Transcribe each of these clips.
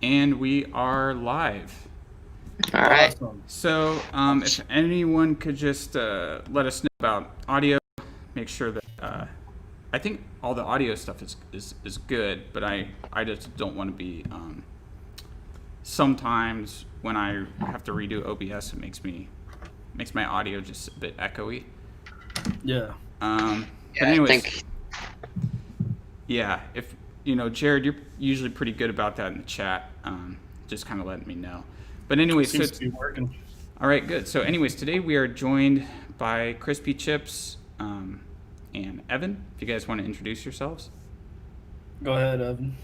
And we are live. All right. Awesome. So, if anyone could just let us know about audio, make sure that I think all the audio stuff is good, but I just don't want to be. Sometimes when I have to redo OBS, it makes my audio just a bit echoey. Yeah. But Yeah, anyways, I think yeah, if Jared, you're usually pretty good about that in the chat. Just kind of letting me know. But anyways, Seems to be working. all right, good. So anyways, today we are joined by Crispy Chips and Evan. If you guys want to introduce yourselves. Go ahead, Evan.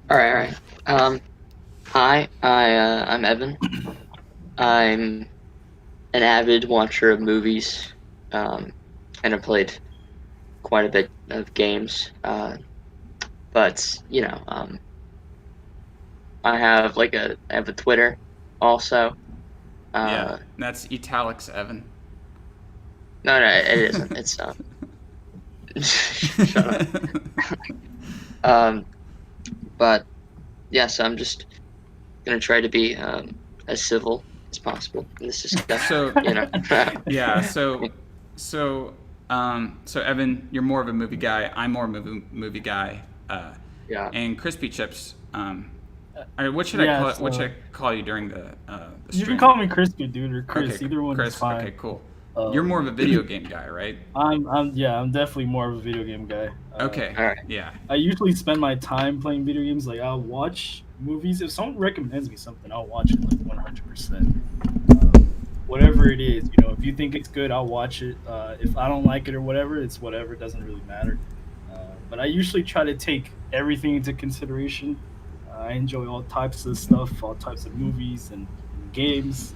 all right. Hi, I'm Evan. I'm an avid watcher of movies, and I've played quite a bit of games. But I have I have a Twitter, also. Yeah, that's italics, Evan. No, it isn't. It's shut up. But yeah, so I'm just gonna try to be as civil as possible in this discussion. So yeah, so Evan, you're more of a movie guy. I'm more of a movie guy. Yeah. And Crispy Chips. What should I call it? What should I call you during the You stream? can call me Crispy, dude, or Chris. Okay, Either one Chris. is fine. Okay, cool. You're more of a video game guy, right? I'm definitely more of a video game guy. Okay. All right. Yeah. I usually spend my time playing video games. Like, I'll watch movies. If someone recommends me something, I'll watch it like 100%. Whatever it is, if you think it's good, I'll watch it. If I don't like it or whatever, it's whatever. It doesn't really matter. But I usually try to take everything into consideration. I enjoy all types of stuff, all types of movies and games.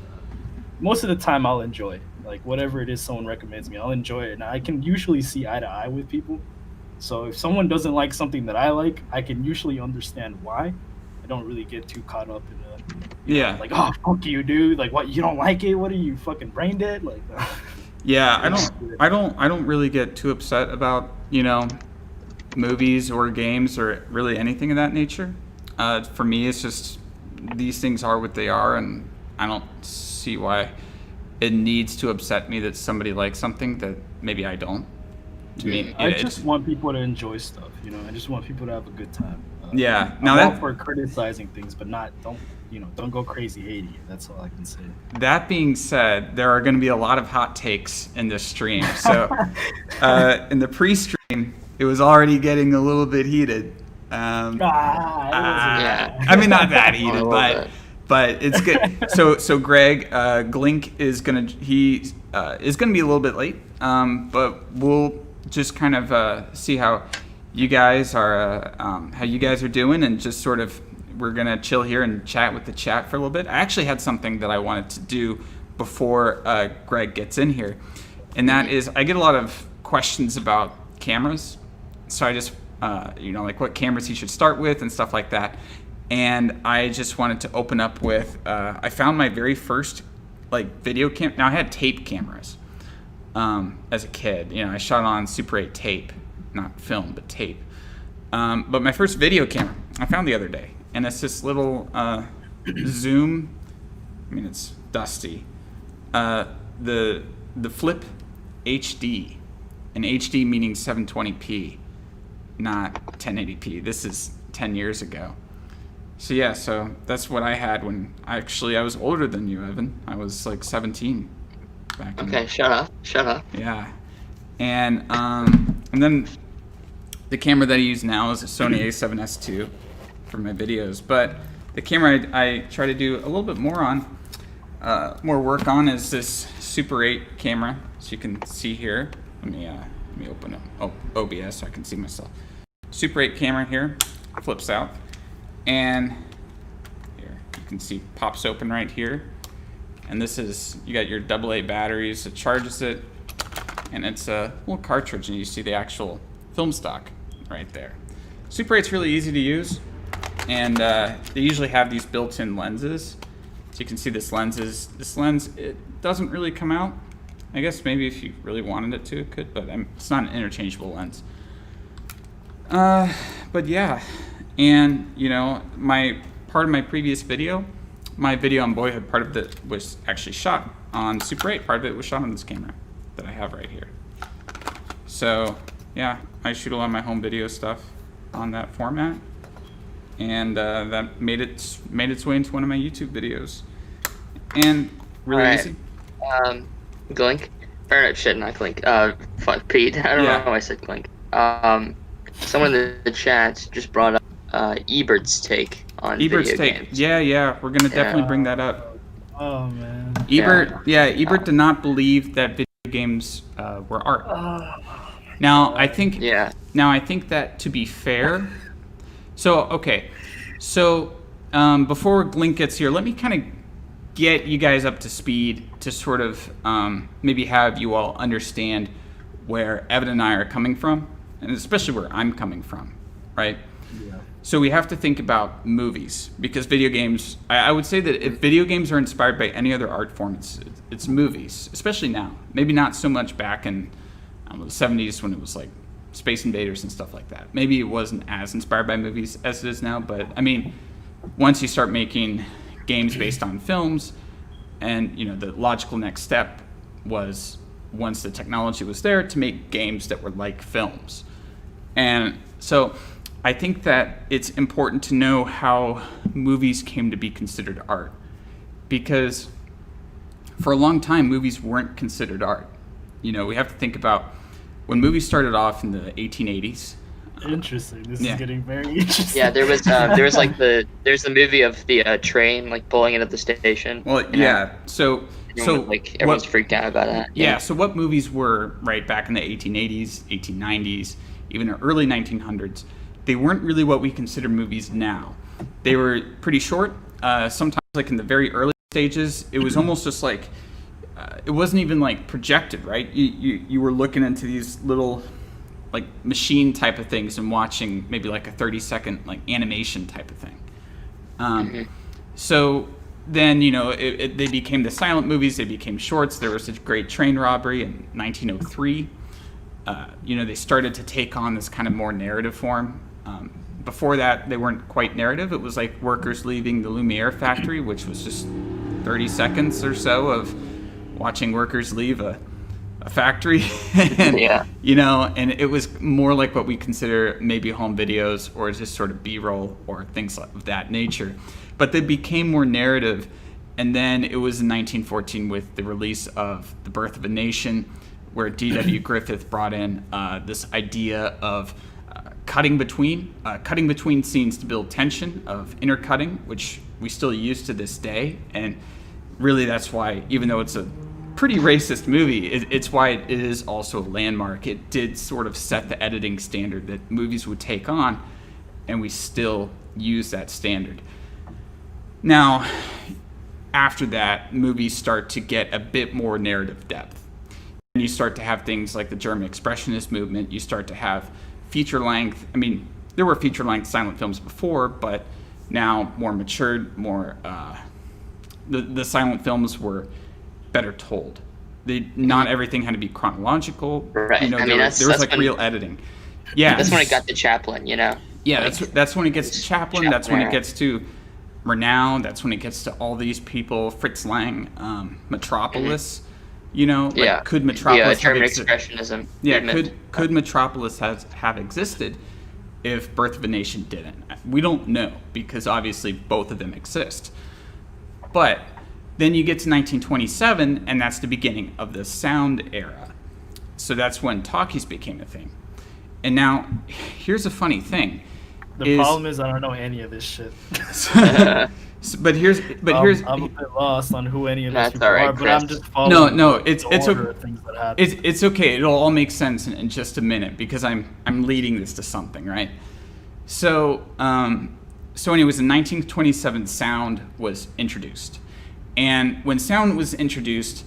Most of the time, I'll enjoy like whatever it is someone recommends me. I'll enjoy it, and I can usually see eye to eye with people. So if someone doesn't like something that I like, I can usually understand why. I don't really get too caught up in Yeah. like, oh, fuck you, dude. Like, what, you don't like it? What are you, fucking brain dead? Like, Yeah, I don't really get too upset about, movies or games or really anything of that nature. For me, it's just these things are what they are, and I don't see why it needs to upset me that somebody likes something that maybe I don't. To me, I just want people to enjoy stuff. I just want people to have a good time. Yeah. I'm all for criticizing things, but don't go crazy hating it. That's all I can say. That being said, there are going to be a lot of hot takes in this stream. So in the pre-stream, it was already getting a little bit heated. Yeah. I mean, not that heated, but it's good. So Greg, Glink is gonna is gonna be a little bit late, but we'll just kind of see how you guys are doing, and just sort of we're gonna chill here and chat with the chat for a little bit. I actually had something that I wanted to do before Greg gets in here, and that is I get a lot of questions about cameras, so I just like what cameras he should start with and stuff like that. And I just wanted to open up with I found my very first video cam. Now I had tape cameras as a kid. I shot on Super 8 tape, not film but tape. But my first video camera I found the other day, and it's this little Zoom. I mean, it's dusty. The Flip HD, and HD meaning 720p, not 1080p. This is 10 years ago. So yeah, so that's what I had when I was older than you, Evan. I was like 17 back in. Okay, shut up. Yeah. And then the camera that I use now is a Sony A7S II for my videos. But the camera I try to do a little bit more work on is this Super 8 camera. So you can see here. Let me open up OBS so I can see myself. Super 8 camera here, flips out, and here you can see pops open right here. And this is, you got your AA batteries, it charges it, and it's a little cartridge, and you see the actual film stock right there. Super 8's really easy to use, and they usually have these built-in lenses. So you can see this lens, it doesn't really come out. I guess maybe if you really wanted it to, it could, but it's not an interchangeable lens. But yeah, and my part of my previous video, my video on Boyhood, part of it was actually shot on Super 8. Part of it was shot on this camera that I have right here. So yeah, I shoot a lot of my home video stuff on that format, and that made its way into one of my YouTube videos. And really easy. Glink, or shit, not Glink. Fuck, Pete. I don't know why I said Glink. Someone in the chat just brought up Ebert's take on Ebert's video take. games. Yeah, we're gonna definitely bring that up. Oh man. Ebert did not believe that video games were art. Now I think that, to be fair, before Glink gets here, let me kind of get you guys up to speed to sort of maybe have you all understand where Evan and I are coming from, and especially where I'm coming from, right? Yeah. So we have to think about movies, because video games, I would say that if video games are inspired by any other art form, it's movies, especially now. Maybe not so much back in the 70s when it was like Space Invaders and stuff like that. Maybe it wasn't as inspired by movies as it is now, but I mean, once you start making games based on films, and the logical next step was, once the technology was there, to make games that were like films. And so I think that it's important to know how movies came to be considered art, because for a long time movies weren't considered art. We have to think about when movies started off in the 1880s. Interesting. This is getting very interesting. Yeah, there's the movie of the train like pulling into the station. Well, yeah. So everyone's freaked out about that. Yeah. So what movies were right back in the 1880s, 1890s, even the early 1900s? They weren't really what we consider movies now. They were pretty short. Sometimes, like in the very early stages, it was almost just like it wasn't even like projected, right? You were looking into these little like machine type of things and watching maybe like a 30-second like animation type of thing. So then they became the silent movies. They became shorts. There was a great train robbery in 1903. They started to take on this kind of more narrative form. Before that, they weren't quite narrative. It was like workers leaving the Lumiere factory, which was just 30 seconds or so of watching workers leave a factory. And, and it was more like what we consider maybe home videos or just sort of B-roll or things of that nature. But they became more narrative. And then it was in 1914 with the release of The Birth of a Nation, where D.W. Griffith brought in this idea of cutting between scenes to build tension, of intercutting, which we still use to this day. And really that's why, even though it's a pretty racist movie, it's why it is also a landmark. It did sort of set the editing standard that movies would take on, and we still use that standard. Now, after that, movies start to get a bit more narrative depth. And you start to have things like the German Expressionist movement. You start to have feature length. I mean, there were feature length silent films before, but now more matured, the silent films were better told. Not everything had to be chronological. Right. There was like real editing. Yeah. That's when it got to Chaplin, Yeah, that's when it gets to Chaplin. That's when it gets to Murnau. That's when it gets to all these people. Fritz Lang, Metropolis. Could Metropolis German Expressionism? Yeah, could Metropolis have existed if Birth of a Nation didn't? We don't know, because obviously both of them exist. But then you get to 1927, and that's the beginning of the sound era. So that's when talkies became a thing. And now, here's a funny thing. The problem is I don't know any of this shit. But here's I'm a bit lost on who any of these people are, but I'm just following. It's okay. Things that happen. It's okay. It'll all make sense in just a minute, because I'm leading this to something, right? So anyways, in 1927, sound was introduced, and when sound was introduced,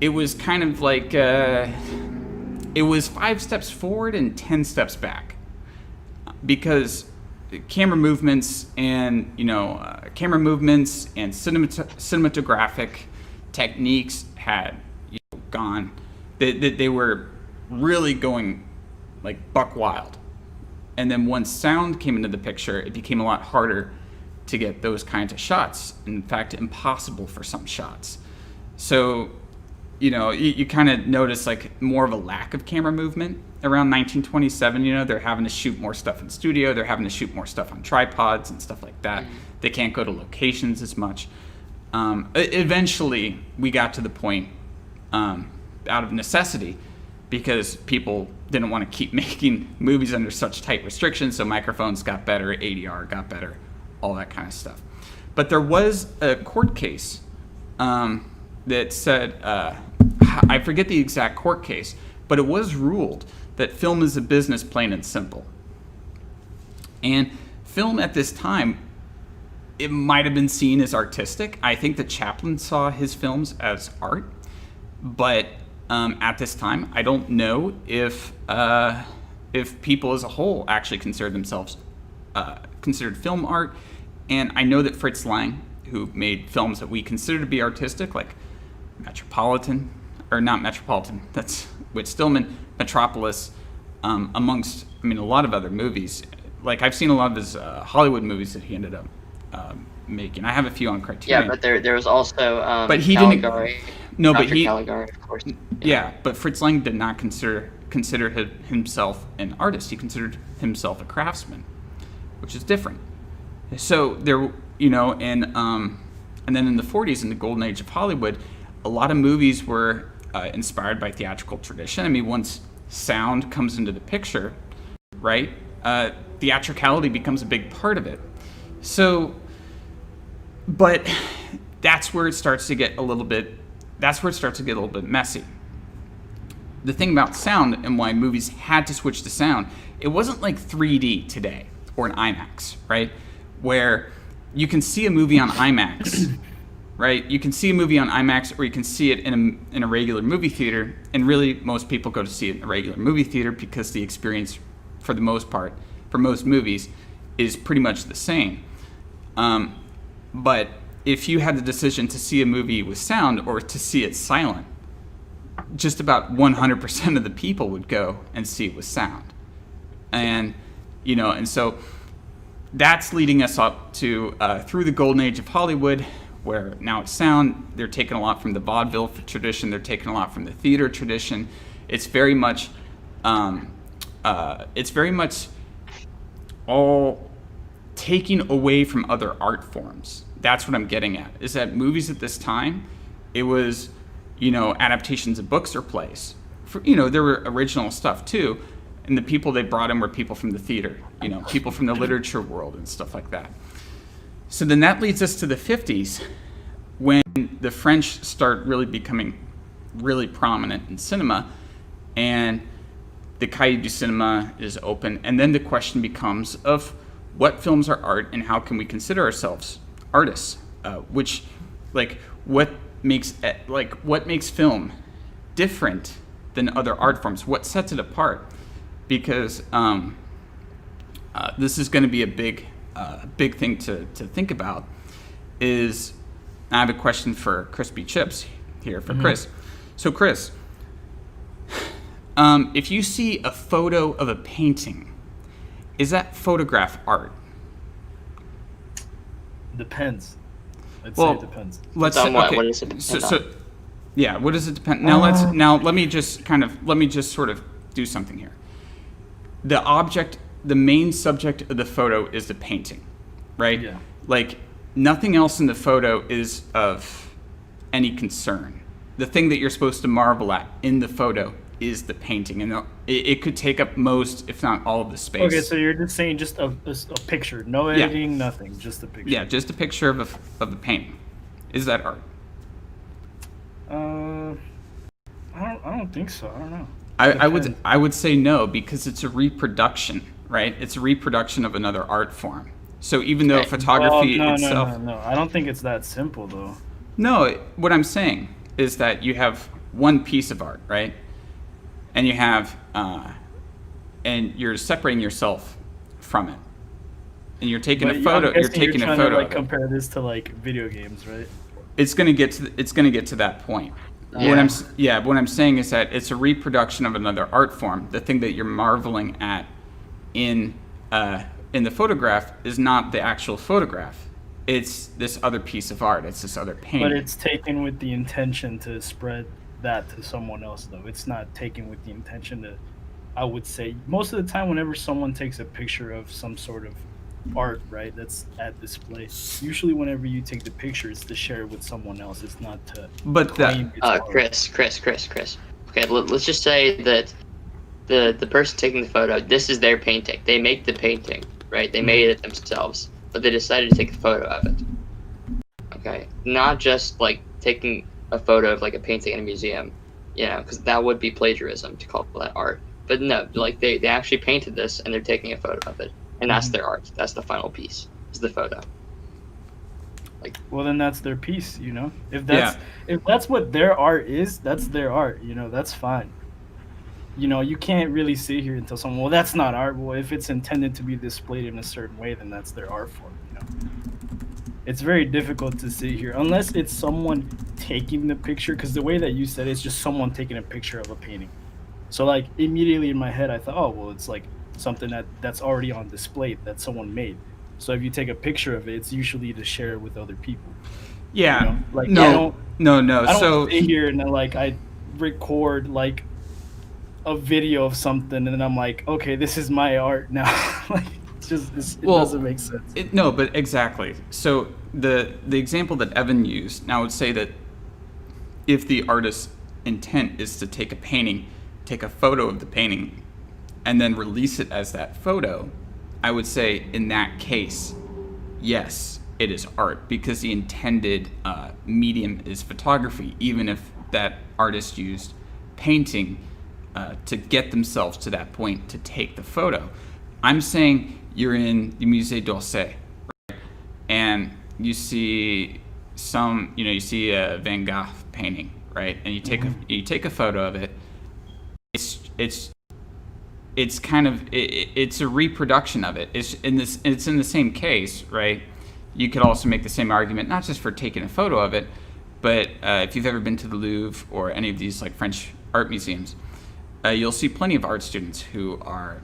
it was kind of like it was 5 steps forward and 10 steps back, because camera movements and cinematographic techniques had gone. They were really going like buck wild. And then once sound came into the picture, it became a lot harder to get those kinds of shots. In fact, impossible for some shots. So, you kind of notice like more of a lack of camera movement around 1927. They're having to shoot more stuff in studio. They're having to shoot more stuff on tripods and stuff like that. They can't go to locations as much. Eventually, we got to the point out of necessity because people didn't want to keep making movies under such tight restrictions. So microphones got better, ADR got better, all that kind of stuff. But there was a court case that said, I forget the exact court case, but it was ruled that film is a business, plain and simple. And film at this time, it might have been seen as artistic. I think that Chaplin saw his films as art, but at this time, I don't know if people as a whole actually considered themselves considered film art. And I know that Fritz Lang, who made films that we consider to be artistic, like Metropolitan, or not Metropolitan, that's Whit Stillman, Metropolis, amongst, a lot of other movies. Like, I've seen a lot of his Hollywood movies that he ended up making. I have a few on Criterion. Yeah, but there was also but he Caligari. didn't. No, Dr. but he. Caligari, of course. Yeah, but Fritz Lang did not consider himself an artist. He considered himself a craftsman, which is different. So there, and then in the 40s, in the golden age of Hollywood, a lot of movies were inspired by theatrical tradition. Once sound comes into the picture, right? Theatricality becomes a big part of it. So, but that's where it starts to get a little bit. That's where it starts to get a little bit messy. The thing about sound and why movies had to switch to sound, it wasn't like 3D today or an IMAX, right? Where you can see a movie on IMAX, right? You can see a movie on IMAX, or you can see it in a regular movie theater. And really, most people go to see it in a regular movie theater because the experience, for the most part, for most movies, is pretty much the same. But if you had the decision to see a movie with sound or to see it silent, just about 100% of the people would go and see it with sound. And, and so that's leading us up to through the golden age of Hollywood, where now it's sound. They're taking a lot from the vaudeville tradition. They're taking a lot from the theater tradition. It's very much all taking away from other art forms. That's what I'm getting at, is that movies at this time, it was, adaptations of books or plays. There were original stuff too, and the people they brought in were people from the theater, people from the literature world and stuff like that. So then that leads us to the 50s, when the French start really becoming really prominent in cinema, and the Cahiers du Cinema is open, and then the question becomes of what films are art and how can we consider ourselves artists? What makes film different than other art forms? What sets it apart? Because this is going to be a big thing to think about. Is I have a question for Crispy Chips here for Chris. So Chris, if you see a photo of a painting, is that photograph art? Depends. I'd say it depends. Let's on what? Okay. What does it depend on? Yeah, what does it depend? Now let me just sort of do something here. The main subject of the photo is the painting, right? Yeah. Like nothing else in the photo is of any concern. The thing that you're supposed to marvel at in the photo is the painting, and it could take up most, if not all, of the space. Okay, so you're just saying just a picture, no editing, nothing, just a picture. Yeah, just a picture of a painting. Is that art? I don't think so. I don't know. I would say no, because it's a reproduction, right? It's a reproduction of another art form. So even though photography itself, no, I don't think it's that simple though. No, what I'm saying is that you have one piece of art, right? And you have, and you're separating yourself from it, and you're taking a photo. You're taking a photo. Like compare this to like video games, right? It's gonna get to that point. Yeah. What I'm saying is that it's a reproduction of another art form. The thing that you're marveling at in the photograph is not the actual photograph. it's this other piece of art. It's this other painting. But it's taken with the intention to spread that to someone else, though. It's not taken with the intention to, I would say, most of the time whenever someone takes a picture of some sort of art, right, that's at display, usually whenever you take the picture, it's to share it with someone else. It's not to claim it's art. Chris. Okay, let's just say that the person taking the photo, this is their painting. They make the painting, right? They made it themselves, but they decided to take a photo of it. Okay, not just like taking a photo of like a painting in a museum, you know, because that would be plagiarism to call that art. But no, like they actually painted this and they're taking a photo of it, and that's their art. That's the final piece. Is the photo. Like, well, then that's their piece, you know. If that's what their art is, that's their art. You know, that's fine. You know, you can't really sit here and tell someone, well, that's not art. Well, if it's intended to be displayed in a certain way, then that's their art form. You know, it's very difficult to sit here unless it's someone taking the picture. Because the way that you said it's just someone taking a picture of a painting. So like immediately in my head, I thought, oh, well, it's like something that's already on display that someone made. So if you take a picture of it, it's usually to share it with other people. Yeah. You know? Like no. I don't So sit here and then like I record like a video of something and then I'm like, okay, this is my art now. Like it doesn't make sense. But exactly. So the example that Evan used, now I would say that if the artist's intent is to take a painting, take a photo of the painting, and then release it as that photo, I would say in that case, yes, it is art because the intended medium is photography, even if that artist used painting to get themselves to that point to take the photo. I'm saying you're in the Musée d'Orsay, right? And you see you see a Van Gogh painting, right? And you take a photo of it. It's kind of it's a reproduction of it. It's in the same case, right? You could also make the same argument, not just for taking a photo of it, but if you've ever been to the Louvre or any of these like French art museums, you'll see plenty of art students who are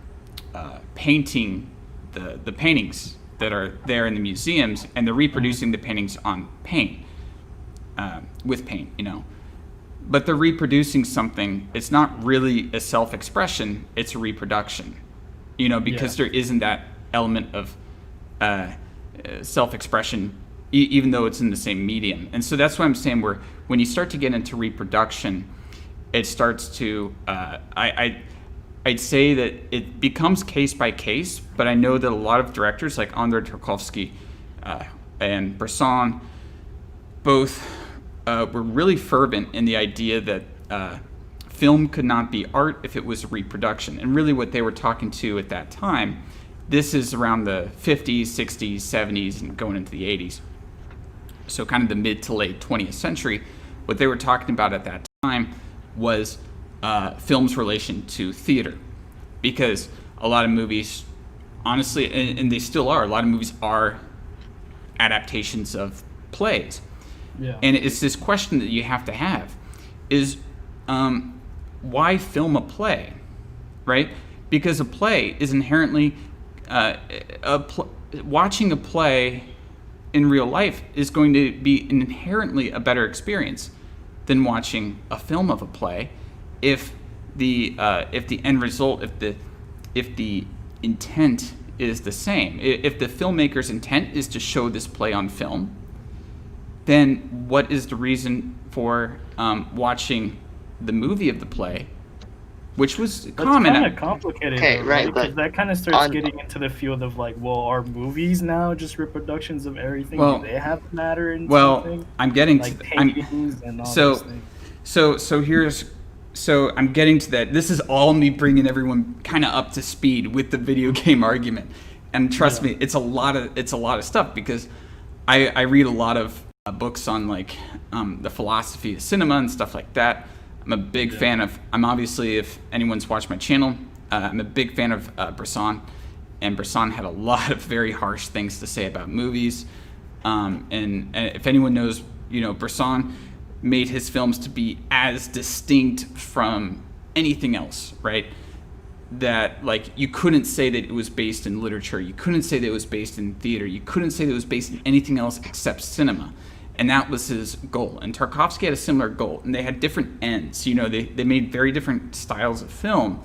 painting the paintings that are there in the museums, and they're reproducing the paintings on paint, with paint, you know. But they're reproducing something. It's not really a self-expression, it's a reproduction, you know, because there isn't that element of self-expression, even though it's in the same medium. And so that's why I'm saying when you start to get into reproduction, it starts to, I'd say that it becomes case by case, but I know that a lot of directors like Andrei Tarkovsky and Bresson both were really fervent in the idea that film could not be art if it was a reproduction. And really what they were talking to at that time, this is around the 50s, 60s, 70s, and going into the 80s. So kind of the mid to late 20th century. What they were talking about at that time was film's relation to theater. Because a lot of movies, honestly, and they still are, a lot of movies are adaptations of plays. Yeah. And it's this question that you have to have is why film a play, right? Because a play is inherently, watching a play in real life is going to be inherently a better experience than watching a film of a play if the end result, if the intent is the same. If the filmmaker's intent is to show this play on film, then what is the reason for watching the movie of the play, which was common? That's kind of complicated, okay, though, right? Because that kind of starts getting into the field of like, well, are movies now just reproductions of everything? Well, do they have matter in something? I'm getting like to paintings and all those things. So I'm getting to that. This is all me bringing everyone kind of up to speed with the video game argument, and trust me, it's a lot of stuff because I read a lot of books on like the philosophy of cinema and stuff like that. I'm a big fan of. I'm obviously, if anyone's watched my channel, I'm a big fan of Bresson, and Bresson had a lot of very harsh things to say about movies. And if anyone knows, you know, Bresson made his films to be as distinct from anything else, right? that like you couldn't say that it was based in literature, you couldn't say that it was based in theater, you couldn't say that it was based in anything else except cinema. And that was his goal. And Tarkovsky had a similar goal, and they had different ends. You know, they made very different styles of film,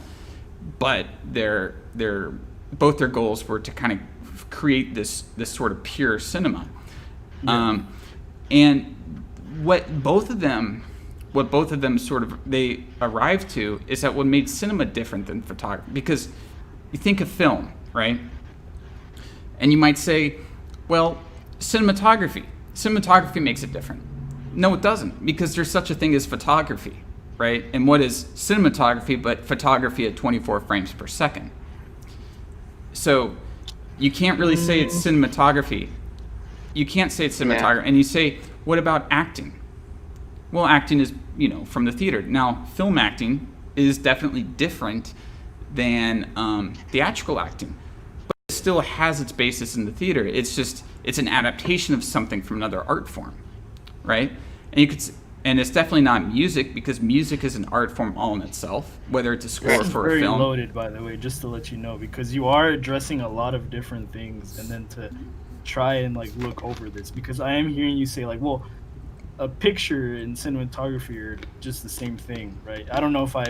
but both their goals were to kind of create this sort of pure cinema. Yeah. And what both of them sort of they arrived to is that what made cinema different than photography. Because you think of film, right? And you might say, well, cinematography makes it different. No, it doesn't, because there's such a thing as photography, right? And what is cinematography but photography at 24 frames per second? So you can't really say it's cinematography. You can't say it's cinematography. Yeah. And you say, what about acting? Well, acting is, you know, from the theater. Now, film acting is definitely different than theatrical acting, but it still has its basis in the theater. It's an adaptation of something from another art form, right? And it's definitely not music, because music is an art form all in itself, whether it's a score for a film. Very loaded, by the way, just to let you know, because you are addressing a lot of different things, and then to try and like look over this, because I am hearing you say like, well, a picture and cinematography are just the same thing, right? I don't know if I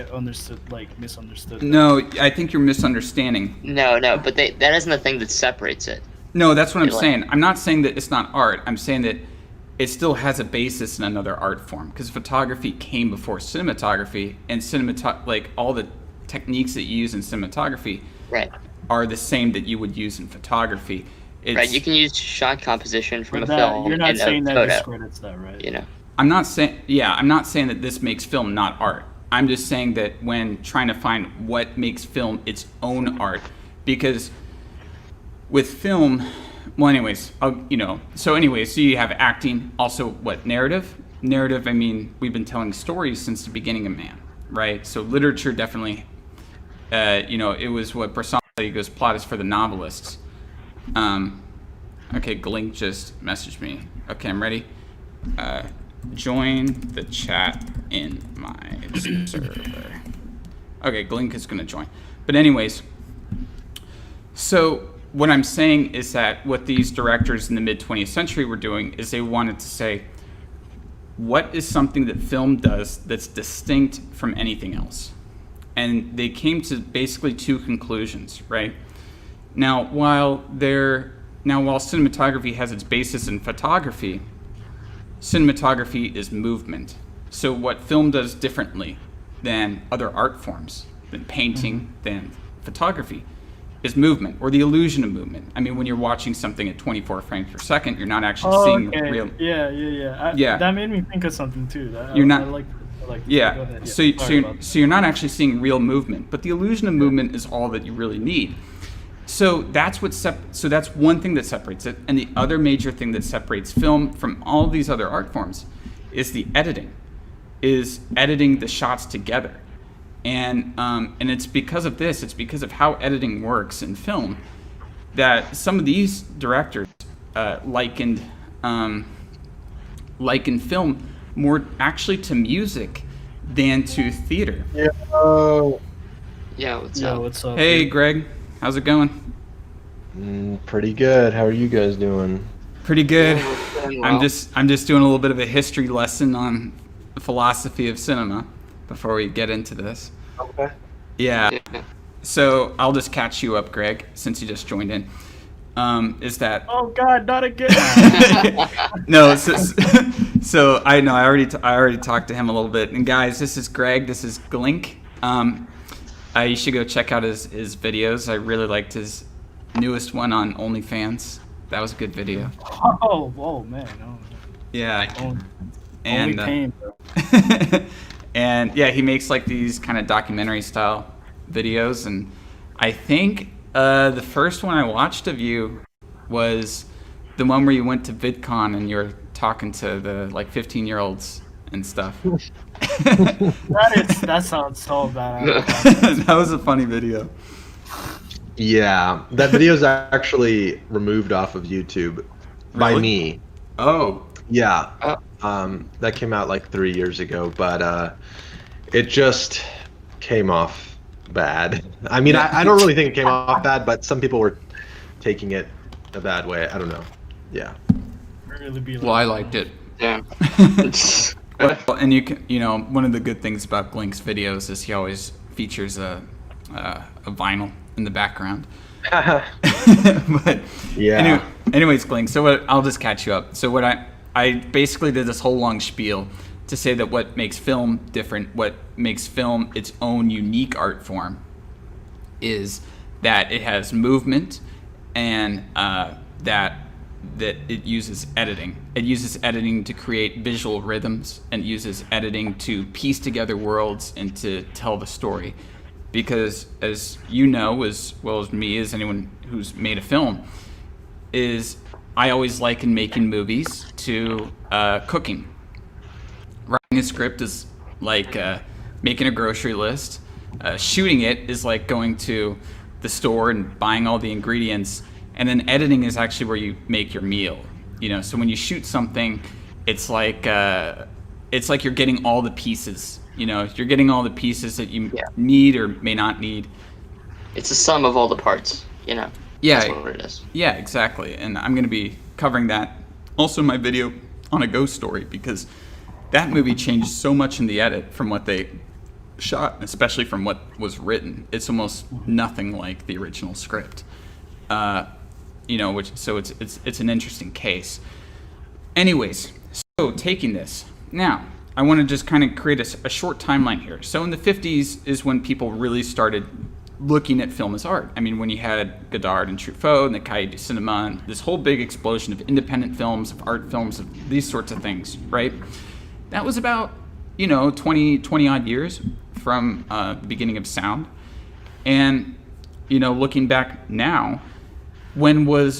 misunderstood that. No, I think you're misunderstanding. No, but that isn't the thing that separates it. No, that's what I'm saying. I'm not saying that it's not art. I'm saying that it still has a basis in another art form, because photography came before cinematography, and like all the techniques that you use in cinematography are the same that you would use in photography. Right, you can use shot composition from a film. You're not saying that discredits that, right? You know, I'm not saying that this makes film not art. I'm just saying that when trying to find what makes film its own art, because with film, well, anyways, so you have acting, also what, narrative? Narrative, I mean, we've been telling stories since the beginning of man, right? So literature definitely, it was what Brassansky goes, plot is for the novelists. Okay, Glink just messaged me. Okay, I'm ready. Join the chat in my server. Okay, Glink is gonna join. But anyways, so what I'm saying is that what these directors in the mid-20th century were doing is they wanted to say, what is something that film does that's distinct from anything else? And they came to basically two conclusions, right? Now, while cinematography has its basis in photography, cinematography is movement. So what film does differently than other art forms, than painting, than photography, is movement, or the illusion of movement. I mean, when you're watching something at 24 frames per second, you're not actually seeing real. Yeah. That made me think of something too. You're not. I like yeah. Go ahead. So you're not actually seeing real movement, but the illusion of movement is all that you really need. So that's that's one thing that separates it, and the other major thing that separates film from all these other art forms is the editing, the shots together. And it's because of this, it's because of how editing works in film, that some of these directors likened film more actually to music than to theater. Yeah, what's up? Hey, Greg, how's it going? Pretty good. How are you guys doing? Pretty good. Yeah, well. I'm just doing a little bit of a history lesson on the philosophy of cinema before we get into this. Okay. Yeah. So I'll just catch you up, Greg, since you just joined in. Is that? Oh God, not again! No. So I know I already talked to him a little bit. And guys, this is Greg. This is Glink. You should go check out his videos. I really liked his newest one on OnlyFans. That was a good video. Oh man. Oh. Yeah. Only pain, bro. And yeah, he makes like these kind of documentary style videos, and I think the first one I watched of you was the one where you went to VidCon and you were talking to the like 15-year-olds and stuff. That sounds so bad. That was a funny video. Yeah, that video is actually removed off of YouTube by me. Oh. Yeah. That came out like 3 years ago, but it just came off bad. I mean, I don't really think it came off bad, but some people were taking it a bad way. I don't know. Yeah. Well, I liked it. Yeah. Well, and you know, one of the good things about Glink's videos is he always features a vinyl in the background. But yeah. Anyways, Glink. So I'll just catch you up. So what I basically did this whole long spiel to say that what makes film different, what makes film its own unique art form, is that it has movement, and that it uses editing. It uses editing to create visual rhythms, and uses editing to piece together worlds and to tell the story. Because, as you know, as well as me, as anyone who's made a film, is I always liken making movies to cooking. Writing a script is like making a grocery list. Shooting it is like going to the store and buying all the ingredients. And then editing is actually where you make your meal. You know, so when you shoot something, it's like you're getting all the pieces. You know, you're getting all the pieces that you need or may not need. It's a sum of all the parts, you know. Yeah. That's what it is. Yeah, exactly. And I'm going to be covering that also in my video on A Ghost Story, because that movie changed so much in the edit from what they shot, especially from what was written. It's almost nothing like the original script. You know, so it's an interesting case. Anyways, so taking this now, I want to just kind of create a short timeline here. So in the 50s is when people really started looking at film as art. I mean, when you had Godard and Truffaut and the Cahiers du Cinema, and this whole big explosion of independent films, of art films, of these sorts of things, right? That was about, 20 odd years from the beginning of sound. And, looking back now, when were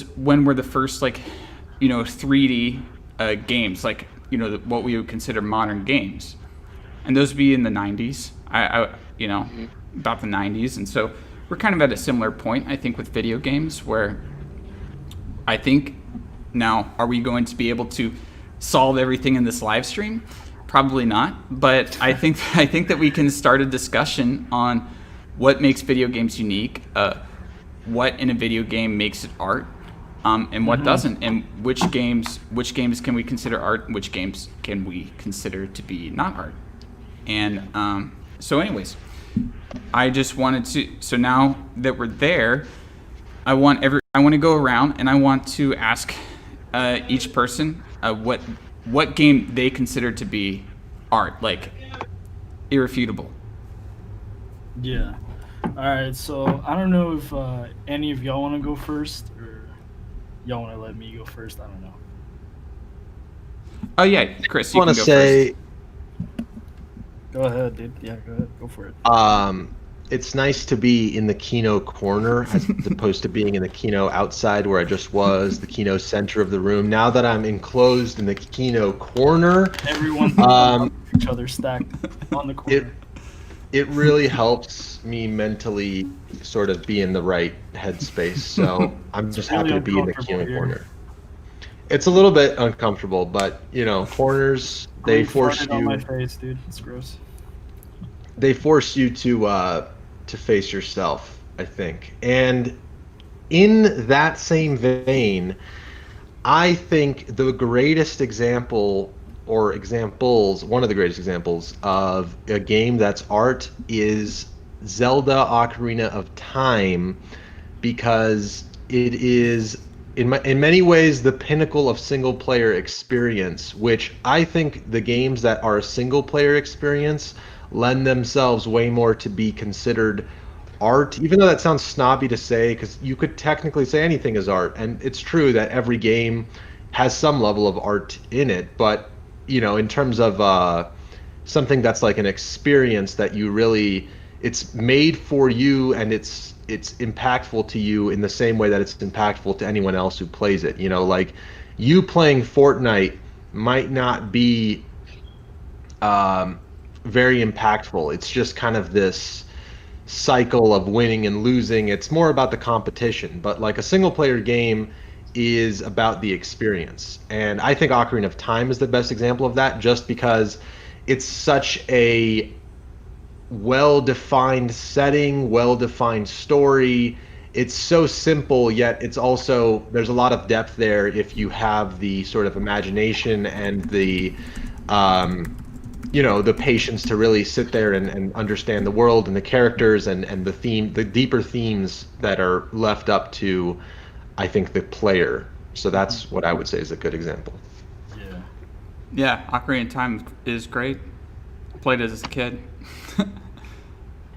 the first 3D games, what we would consider modern games? And those would be in the 90s, about the 90s. And so we're kind of at a similar point, I think, with video games, where I think now, are we going to be able to solve everything in this live stream? Probably not, but I think that we can start a discussion on what makes video games unique, what in a video game makes it art, and what doesn't, and which games can we consider art, and which games can we consider to be not art. And so anyways, I just wanted to, so now that we're there, I want to go around and I want to ask each person what game they consider to be art, like irrefutable. Yeah. All right. So I don't know if any of y'all want to go first, or y'all want to let me go first. I don't know. Oh yeah, Chris, you I can want go to say. first. Go ahead, dude. Yeah, go ahead. Go for it. It's nice to be in the Kino corner as opposed to being in the Kino outside where I just was, the Kino center of the room. Now that I'm enclosed in the Kino corner, Everyone each other stacked on the corner. It really helps me mentally sort of be in the right headspace. So I'm just happy to be in the Kino corner. It's a little bit uncomfortable, but corners, they force you. On my face, dude. It's gross. They force you to face yourself, I think. And in that same vein, I think the greatest example, or examples, one of the greatest examples of a game that's art is Zelda Ocarina of Time, because it is in many ways the pinnacle of single player experience, which I think the games that are a single player experience lend themselves way more to be considered art, even though that sounds snobby to say, because you could technically say anything is art, and it's true that every game has some level of art in it, but in terms of something that's like an experience that you really, it's made for you, and it's impactful to you in the same way that it's impactful to anyone else who plays it. Like you playing Fortnite might not be very impactful. It's just kind of this cycle of winning and losing. It's more about the competition, but like a single player game is about the experience. And I think Ocarina of Time is the best example of that, just because it's such a well-defined setting, well-defined story. It's so simple, yet it's also, there's a lot of depth there if you have the sort of imagination and the the patience to really sit there and understand the world and the characters and the deeper themes that are left up to, I think, the player. So that's what I would say is a good example. Yeah, Ocarina of Time is great. I played it as a kid.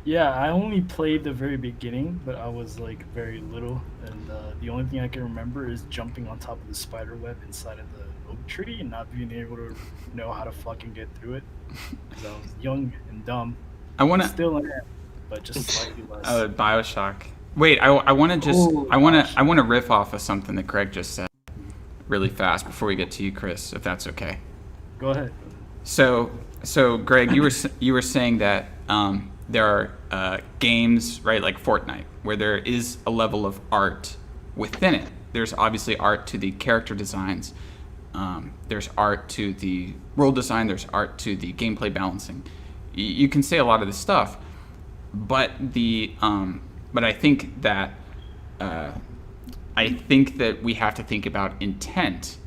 Yeah, I only played the very beginning, but I was like very little, and the only thing I can remember is jumping on top of the spider web inside of the oak tree and not being able to know how to fucking get through it because I was young and dumb. Still am, but just slightly less. BioShock. Wait, I want to riff off of something that Greg just said really fast before we get to you, Chris, if that's okay. Go ahead. So Greg, you were saying that there are games, right, like Fortnite, where there is a level of art within it. There's obviously art to the character designs. There's art to the world design. There's art to the gameplay balancing. You can say a lot of this stuff, but I think that we have to think about intent,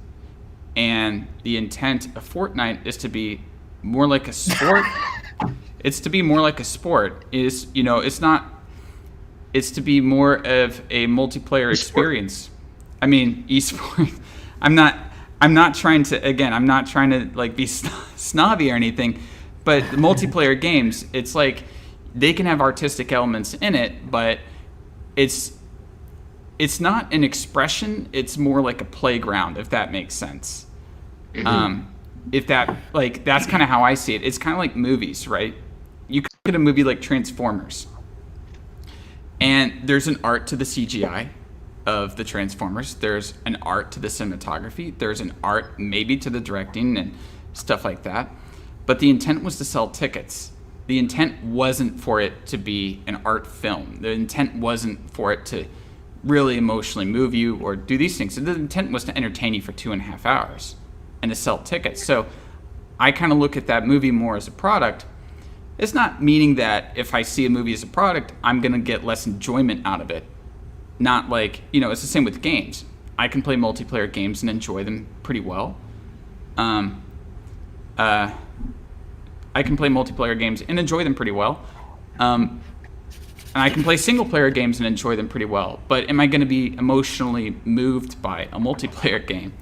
and the intent of Fortnite is to be more like a sport. It's to be more like a sport. It's to be more of a multiplayer experience. I mean, esport. I'm not trying to like be snobby or anything, but the multiplayer games, it's like they can have artistic elements in it, but it's not an expression. It's more like a playground, if that makes sense. That's kind of how I see it. It's kind of like movies, right? You could look at a movie like Transformers, and there's an art to the CGI of the Transformers. There's an art to the cinematography. There's an art maybe to the directing and stuff like that. But the intent was to sell tickets. The intent wasn't for it to be an art film. The intent wasn't for it to really emotionally move you or do these things. The intent was to entertain you for 2.5 hours and to sell tickets. So I kind of look at that movie more as a product. It's not meaning that if I see a movie as a product, I'm going to get less enjoyment out of it. Not like, it's the same with games. I can play multiplayer games and enjoy them pretty well. I can play multiplayer games and enjoy them pretty well. And I can play single-player games and enjoy them pretty well. But am I going to be emotionally moved by a multiplayer game?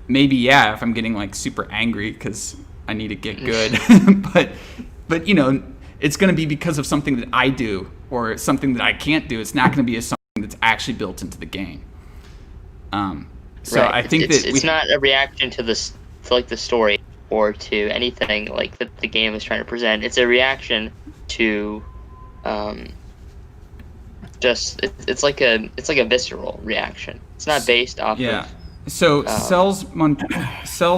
Maybe, yeah, if I'm getting like super angry because I need to get good. but it's going to be because of something that I do or something that I can't do. It's not going to be something that's actually built into the game. So right. I think it's not a reaction to the story or to anything like that the game is trying to present. It's a reaction to it's like a visceral reaction. It's not based off of. So Cell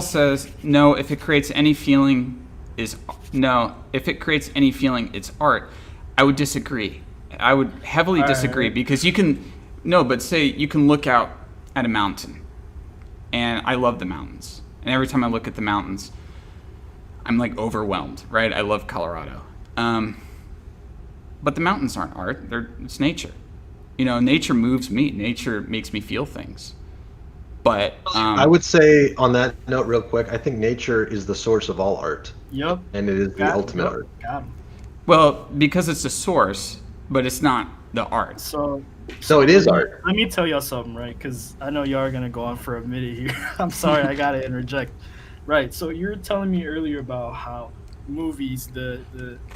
says no. If it creates any feeling, it's art. I would disagree. I would heavily disagree because you can look out at a mountain, and I love the mountains. And every time I look at the mountains, I'm like overwhelmed, right? I love Colorado. But the mountains aren't art. It's nature. Nature moves me. Nature makes me feel things. But I would say on that note real quick, I think nature is the source of all art. Yep. And it is the ultimate art. Got him. Well, because it's a source, but it's not the art. So it is art. Let me tell y'all something, right? Because I know y'all are gonna go on for a minute here. I'm sorry, I gotta interject. Right. So you were telling me earlier about how movies,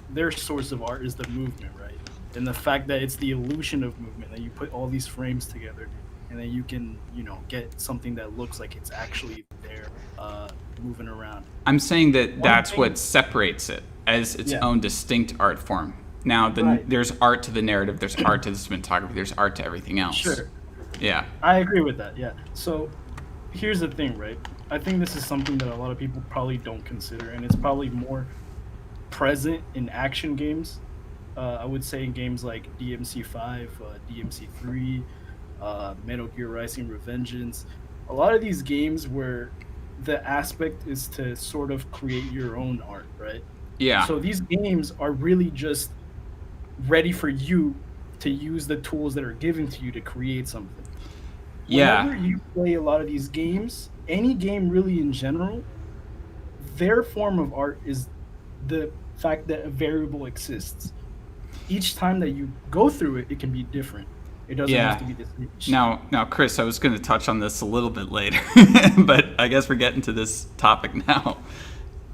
their source of art is the movement, right? And the fact that it's the illusion of movement, that you put all these frames together, and then you can, get something that looks like it's actually there, moving around. I'm saying that's what separates it as its own distinct art form. Now, there's art to the narrative, there's art to the cinematography, there's art to everything else. Sure. Yeah. I agree with that, yeah. So, here's the thing, right? I think this is something that a lot of people probably don't consider, and it's probably more present in action games. I would say in games like DMC5, DMC3, Metal Gear Rising Revengeance. A lot of these games where the aspect is to sort of create your own art, right? Yeah. So these games are really just ready for you to use the tools that are given to you to create something. Whenever Yeah. you play a lot of these games, any game really in general, their form of art is the fact that a variable exists. Each time that you go through it, it can be different. It doesn't have Yeah. to be the same. Now, Chris, I was going to touch on this a little bit later, but I guess we're getting to this topic now.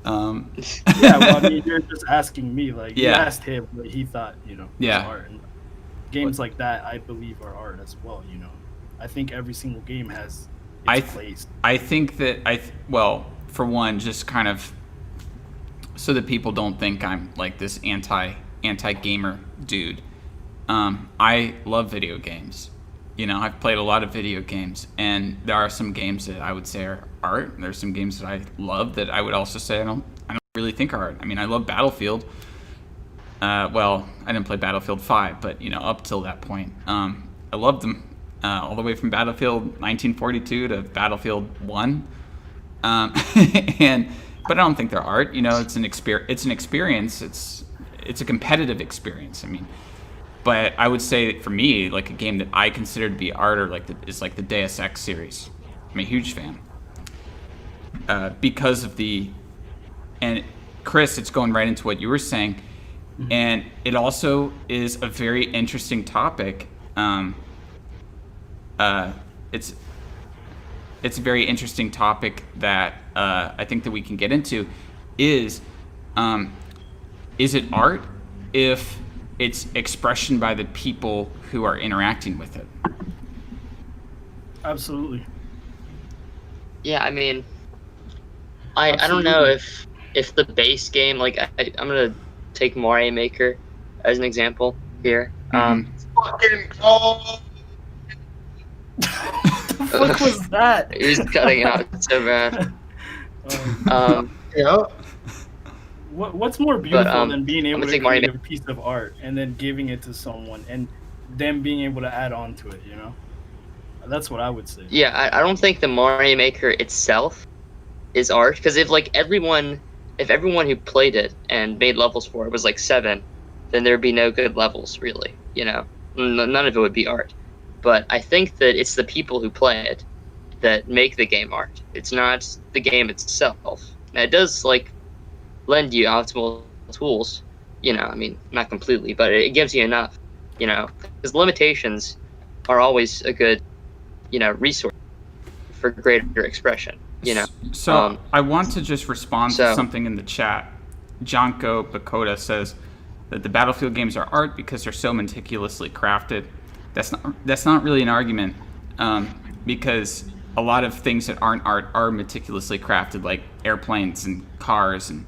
Yeah, well, I mean, you're just asking me. Like, you Yeah. asked him what he thought, was Yeah. art. And games like that, I believe, are art as well. I think every single game has its place. I think that well, for one, just kind of so that people don't think I'm like this anti gamer dude. I love video games. I've played a lot of video games, and there are some games that I would say are art. There's some games that I love that I would also say I don't really think are art. I mean, I love Battlefield. Well, I didn't play Battlefield 5, but up till that point, I loved them all the way from Battlefield 1942 to Battlefield 1. But I don't think they're art. It's an experience. It's a competitive experience. I mean, but I would say for me, like a game that I consider to be art or is the Deus Ex series. I'm a huge fan because of and Chris, it's going right into what you were saying, and it also is a very interesting topic. It's a very interesting topic that I think that we can get into. Is it art if it's expression by the people who are interacting with it? Absolutely. Yeah, I mean, I don't know if the base game, like I'm gonna take Mario Maker as an example here. Fucking oh. What was that? He's cutting out so bad. Yeah. What's more beautiful than being able gonna to take create Mario a piece of art and then giving it to someone and them being able to add on to it, That's what I would say. Yeah, I don't think the Mario Maker itself is art, because if everyone who played it and made levels for it was like 7, then there'd be no good levels, really. None of it would be art. But I think that it's the people who play it that make the game art. It's not the game itself. Now, it does lend you optimal tools. I mean, not completely, but it gives you enough. Because limitations are always a good resource for greater expression. So I want to just respond to something in the chat. Jonko Bakota says that the Battlefield games are art because they're so meticulously crafted. That's not really an argument, because a lot of things that aren't art are meticulously crafted, like airplanes and cars and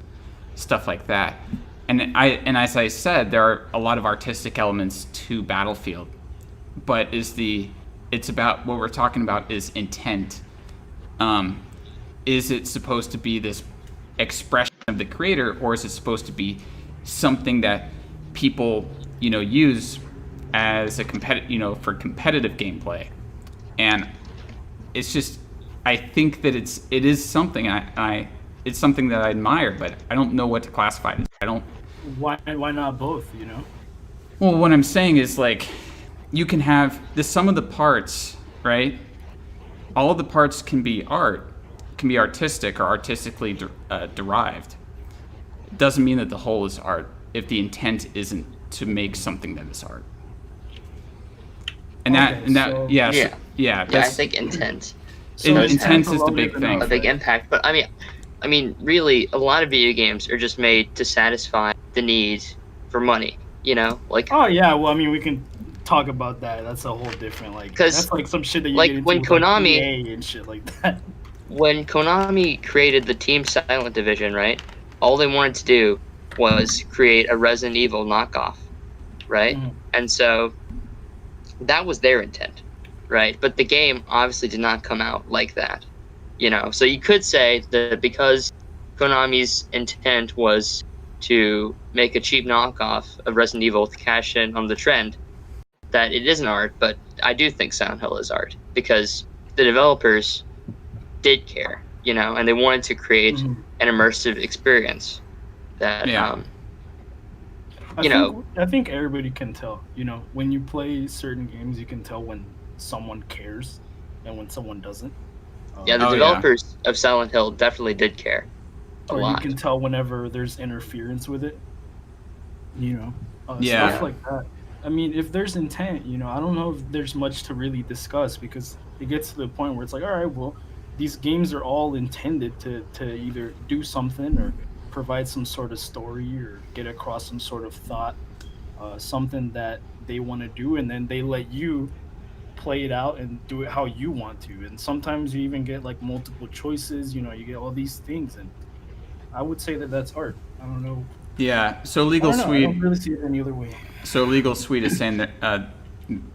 stuff like that. And as I said, there are a lot of artistic elements to Battlefield, but it's about what we're talking about is intent. Is it supposed to be this expression of the creator, or is it supposed to be something that people use as a for competitive gameplay? And it's just, I think that it is something it's something that I admire, but I don't know what to classify it as. I don't. Why not both? Well, what I'm saying is you can have the sum of the parts, right? All of the parts can be art, can be artistic or artistically derived. It doesn't mean that the whole is art if the intent isn't to make something that is art. I think intent. Intent is the big thing. A big impact, but I mean, really, a lot of video games are just made to satisfy the need for money. Oh yeah, well, I mean, we can talk about that. That's a whole different that's some shit that you get into when with, Konami EA and shit like that. When Konami created the Team Silent division, right? All they wanted to do was create a Resident Evil knockoff, right? Mm-hmm. And so that was their intent, right? But the game obviously did not come out like that, So you could say that because Konami's intent was to make a cheap knockoff of Resident Evil to cash in on the trend, that it isn't art. But I do think Silent Hill is art because the developers did care, and they wanted to create an immersive experience. that Yeah. I think everybody can tell. When you play certain games, you can tell when someone cares and when someone doesn't. Yeah, the Oh, yeah. developers of Silent Hill definitely did care a Or lot. you can tell whenever there's interference with it. Yeah. Stuff like that. I mean, if there's intent, I don't know if there's much to really discuss because it gets to the point where it's like, all right, well, these games are all intended to either do something or provide some sort of story or get across some sort of thought, something that they want to do, and then they let you play it out and do it how you want to. And sometimes you even get like multiple choices. You get all these things, and I would say that that's art. I don't know. Yeah. So I Legal don't know. I Sweet. don't really see it any other way. So Legal Sweet is saying that,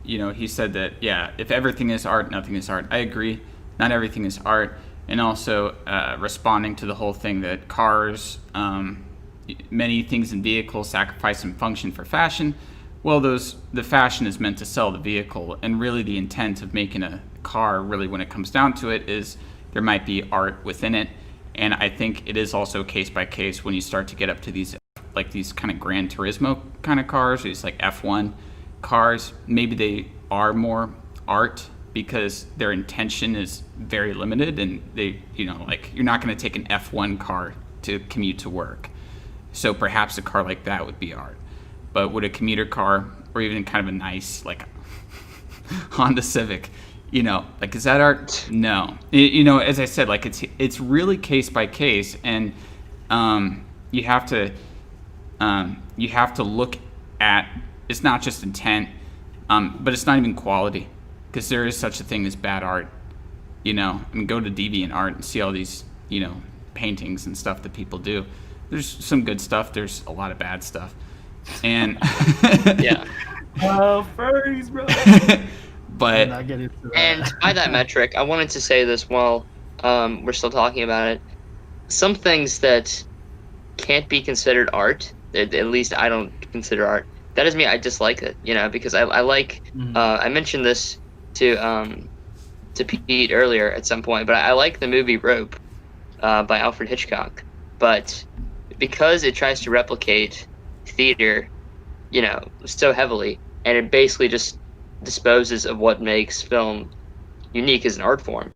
he said that, yeah, if everything is art, nothing is art. I agree. Not everything is art. And also responding to the whole thing that cars, many things in vehicles sacrifice some function for fashion. Well, the fashion is meant to sell the vehicle. And really the intent of making a car, really when it comes down to it, is there might be art within it. And I think it is also case by case when you start to get up to these kind of Gran Turismo kind of cars, these like F1 cars. Maybe they are more art because their intention is very limited, and they, like you're not going to take an F1 car to commute to work. So perhaps a car like that would be art. But would a commuter car, or even kind of a nice like Honda Civic, like, is that art? No. As I said, like it's really case by case, and you have to look at, it's not just intent, but it's not even quality, because there is such a thing as bad art. Go to DeviantArt and see all these, paintings and stuff that people do. There's some good stuff. There's a lot of bad stuff, and Yeah. Furries, bro. But And by that metric, I wanted to say this while we're still talking about it. Some things that can't be considered art, at least I don't consider art, that doesn't mean I dislike it, because I like, I mentioned this to Pete earlier at some point, but I like the movie Rope by Alfred Hitchcock. But because it tries to replicate theater, so heavily, and it basically just disposes of what makes film unique as an art form,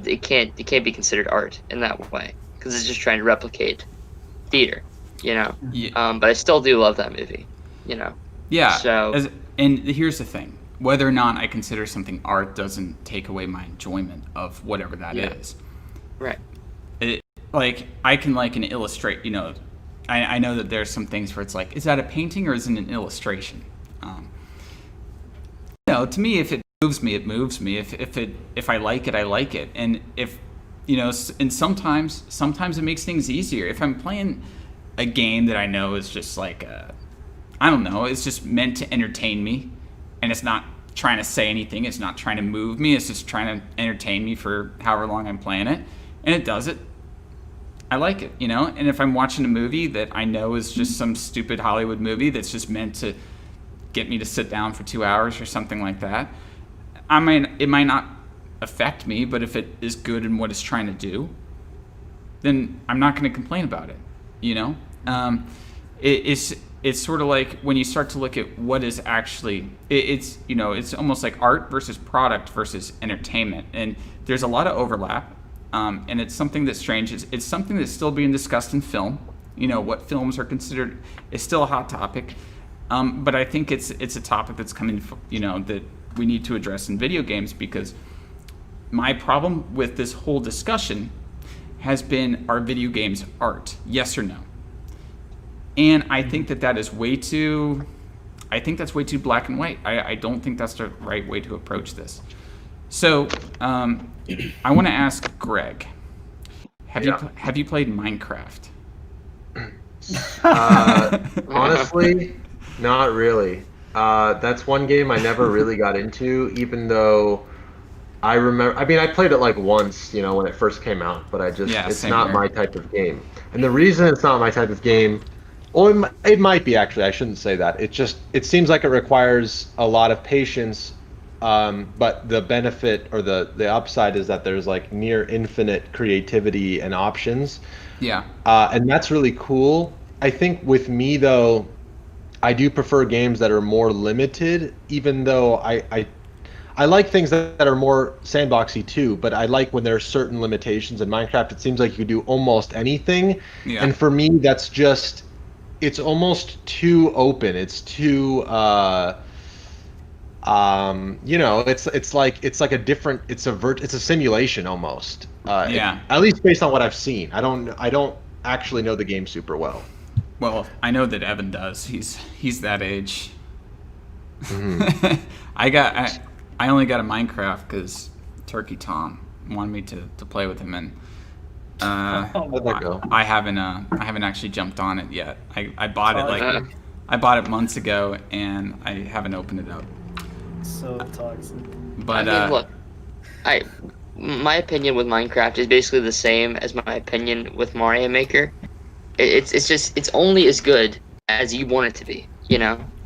it can't be considered art in that way, because it's just trying to replicate theater, Yeah. But I still do love that movie, Yeah. So and here's the thing: whether or not I consider something art doesn't take away my enjoyment of whatever that is. Right. Like I can like an illustrate. I know that there's some things where it's like, is that a painting or is it an illustration? To me, if it moves me, it moves me. If I like it, I like it. And and sometimes it makes things easier. If I'm playing a game that I know is just like, I don't know, it's just meant to entertain me, and it's not trying to say anything, it's not trying to move me, it's just trying to entertain me for however long I'm playing it, and it does it, I like it, And if I'm watching a movie that I know is just some stupid Hollywood movie that's just meant to get me to sit down for 2 hours or something like that, it might not affect me, but if it is good in what it's trying to do, then I'm not going to complain about it. It's sort of like when you start to look at what is actually, it's almost like art versus product versus entertainment, and there's a lot of overlap, and it's something that's strange. It's something that's still being discussed in film. What films are considered is still a hot topic, but I think it's a topic that's coming, that we need to address in video games, because my problem with this whole discussion has been, are video games art? Yes or no? And I think that is way too, black and white. I don't think that's the right way to approach this. So I want to ask Greg, have you played Minecraft? Honestly, not really. That's one game I never really got into, even though I remember, I played it like once, when it first came out, but it's not here. my type of game. And the reason it's not my type of game, well, it might be, actually, I shouldn't say that. It seems like it requires a lot of patience, but the benefit or the upside is that there's like near infinite creativity and options. Yeah. And that's really cool. I think with me though, I do prefer games that are more limited, even though I like things that are more sandboxy too, but I like when there are certain limitations. In Minecraft, it seems like you can do almost anything. Yeah. And for me, that's just, it's almost too open. It's too, it's like a different, it's a simulation almost. Yeah. At least based on what I've seen. I don't actually know the game super well. Well, I know that Evan does. He's that age. Mm-hmm. I only got a Minecraft because Turkey Tom wanted me to play with him, and How'd that go? I haven't actually jumped on it yet. I bought it I bought it months ago, and I haven't opened it up. So toxic. But I mean, look, my opinion with Minecraft is basically the same as my opinion with Mario Maker. It's only as good as you want it to be.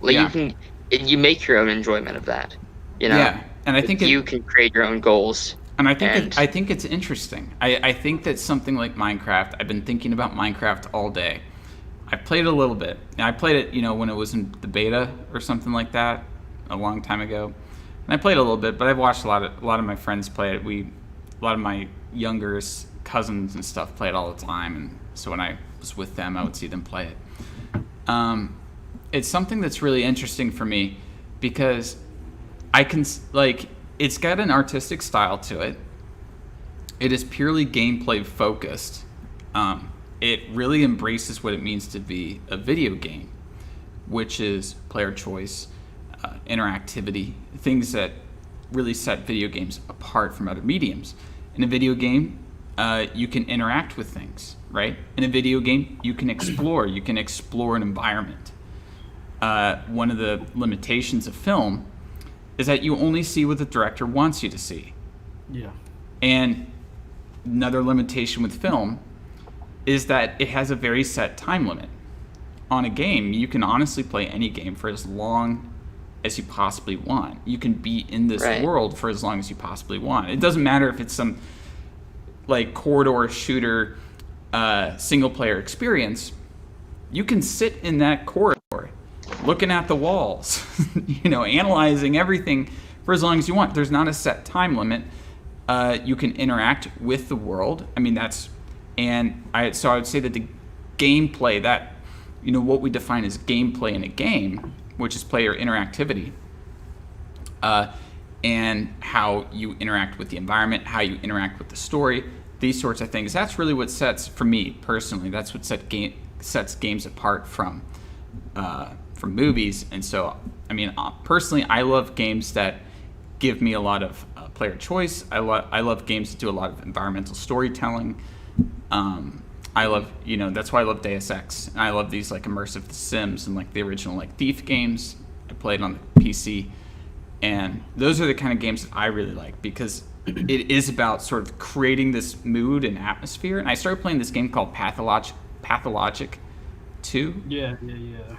Like Yeah. you make your own enjoyment of that. Yeah, and I think you can create your own goals. And I think it's interesting. I think that something like Minecraft, I've been thinking about Minecraft all day. I played a little bit. I played it, when it was in the beta or something like that a long time ago. And I played a little bit, but I've watched a lot of my friends play it. A lot of my younger cousins and stuff play it all the time, and so when I was with them, I would see them play it. It's something that's really interesting for me because I can it's got an artistic style to it. It is purely gameplay focused. It really embraces what it means to be a video game, which is player choice, interactivity, things that really set video games apart from other mediums. In a video game, you can interact with things, right? In a video game, you can explore an environment. One of the limitations of film is that you only see what the director wants you to see. Yeah. And another limitation with film is that it has a very set time limit. On a game, you can honestly play any game for as long as you possibly want. You can be in this world for as long as you possibly want. It doesn't matter if it's some corridor shooter single player experience. You can sit in that corridor looking at the walls, analyzing everything for as long as you want. There's not a set time limit. You can interact with the world. I mean, so I would say that the gameplay, that, what we define as gameplay in a game, which is player interactivity, and how you interact with the environment, how you interact with the story, these sorts of things. That's really what sets, for me personally, that's what sets games apart from movies. And so, I mean, personally, I love games that give me a lot of player choice. I love games that do a lot of environmental storytelling. I love, that's why I love Deus Ex. And I love these immersive Sims and the original Thief games. I played on the PC, and those are the kind of games that I really like because it is about sort of creating this mood and atmosphere. And I started playing this game called Pathologic 2. Yeah.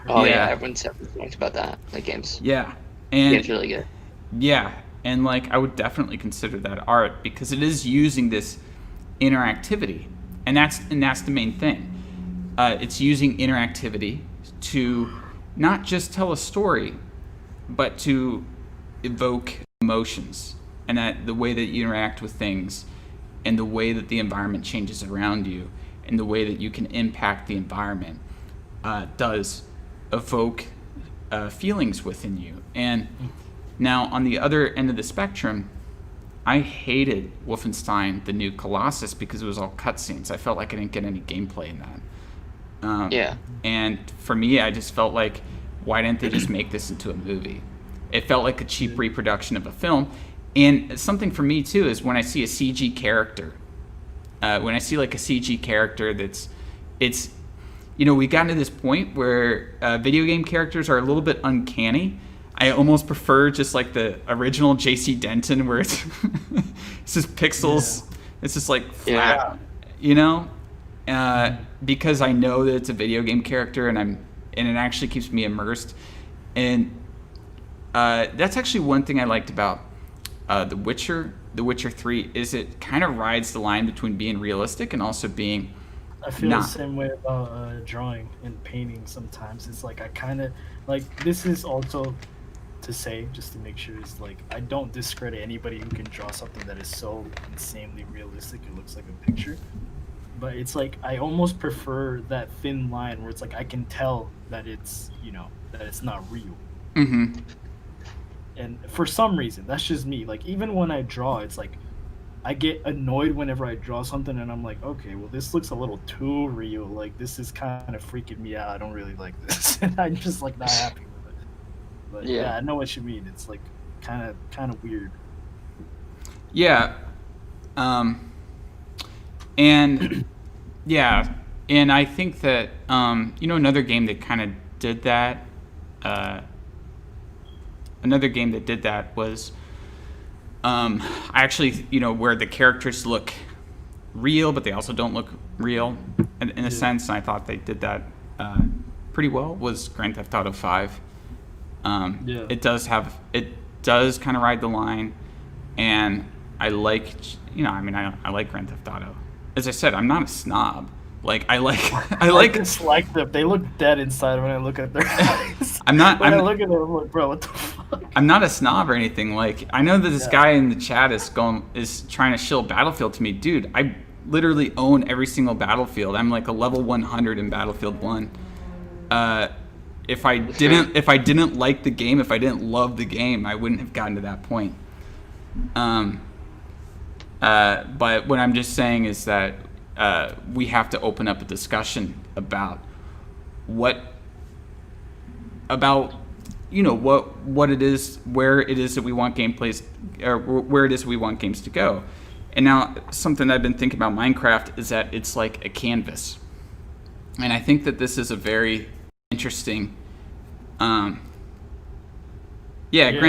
Oh yeah, everyone talks about that. Games. Yeah, and game's really good. Yeah, and I would definitely consider that art because it is using this interactivity, and that's the main thing. It's using interactivity to not just tell a story, but to evoke emotions, and that the way that you interact with things, and the way that the environment changes around you, and the way that you can impact the environment does evoke feelings within you. And now on the other end of the spectrum, I hated Wolfenstein: The New Colossus because it was all cutscenes. I felt like I didn't get any gameplay in that. Yeah. And for me, I just felt like, why didn't they just make this into a movie? It felt like a cheap reproduction of a film. And something for me too is when I see a CG character, when I see a CG character it's we got to this point where video game characters are a little bit uncanny. I almost prefer just the original JC Denton where it's just pixels. Yeah. It's just flat, because I know that it's a video game character and it actually keeps me immersed. And that's actually one thing I liked about The Witcher 3 is it kind of rides the line between being realistic and also being I feel Nah. the same way about drawing and painting. Sometimes it's like I kind of like this is also to say just to make sure it's like I don't discredit anybody who can draw something that is so insanely realistic it looks like a picture. But it's like I almost prefer that thin line where it's like I can tell that it's that it's not real. Mm-hmm. And for some reason, that's just me. Like even when I draw, it's like I get annoyed whenever I draw something and I'm like, okay, well this looks a little too real. Like this is kind of freaking me out. I don't really like this. And I'm just like not happy with it. But yeah, I know what you mean. It's like kind of weird. Yeah. And yeah, and I think that another game that kind of did that. Another game that did that was actually, where the characters look real, but they also don't look real in a sense. And I thought they did that pretty well. Was Grand Theft Auto 5. It does kind of ride the line, and I like, I like Grand Theft Auto. As I said, I'm not a snob. Like I dislike them. They look dead inside when I look at their eyes. I look at them, I'm like, bro, what the fuck? I'm not a snob or anything. Like I know that this guy in the chat is trying to shill Battlefield to me, dude. I literally own every single Battlefield. I'm like a level 100 in Battlefield 1. If I didn't like the game, if I didn't love the game, I wouldn't have gotten to that point. But what I'm just saying is that we have to open up a discussion about what it is, where it is that we want gameplays, or where it is we want games to go. And now something I've been thinking about Minecraft is that it's like a canvas, and I think that this is a very interesting. Grand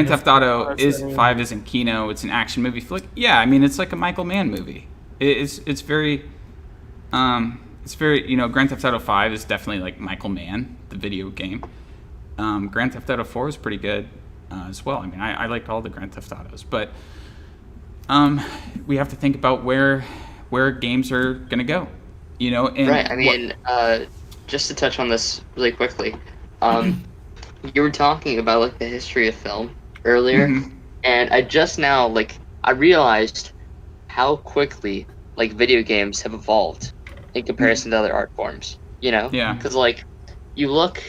Theft Auto 5 isn't Kino. It's an action movie flick. Yeah, I mean it's like a Michael Mann movie. It's very. Grand Theft Auto 5 is definitely like Michael Mann, the video game. Grand Theft Auto 4 is pretty good as well. I mean, I liked all the Grand Theft Autos, but we have to think about where games are gonna go, And right. I mean, just to touch on this really quickly, you were talking about like the history of film earlier, and I just now I realized how quickly like video games have evolved in comparison to other art forms, Yeah. Because you look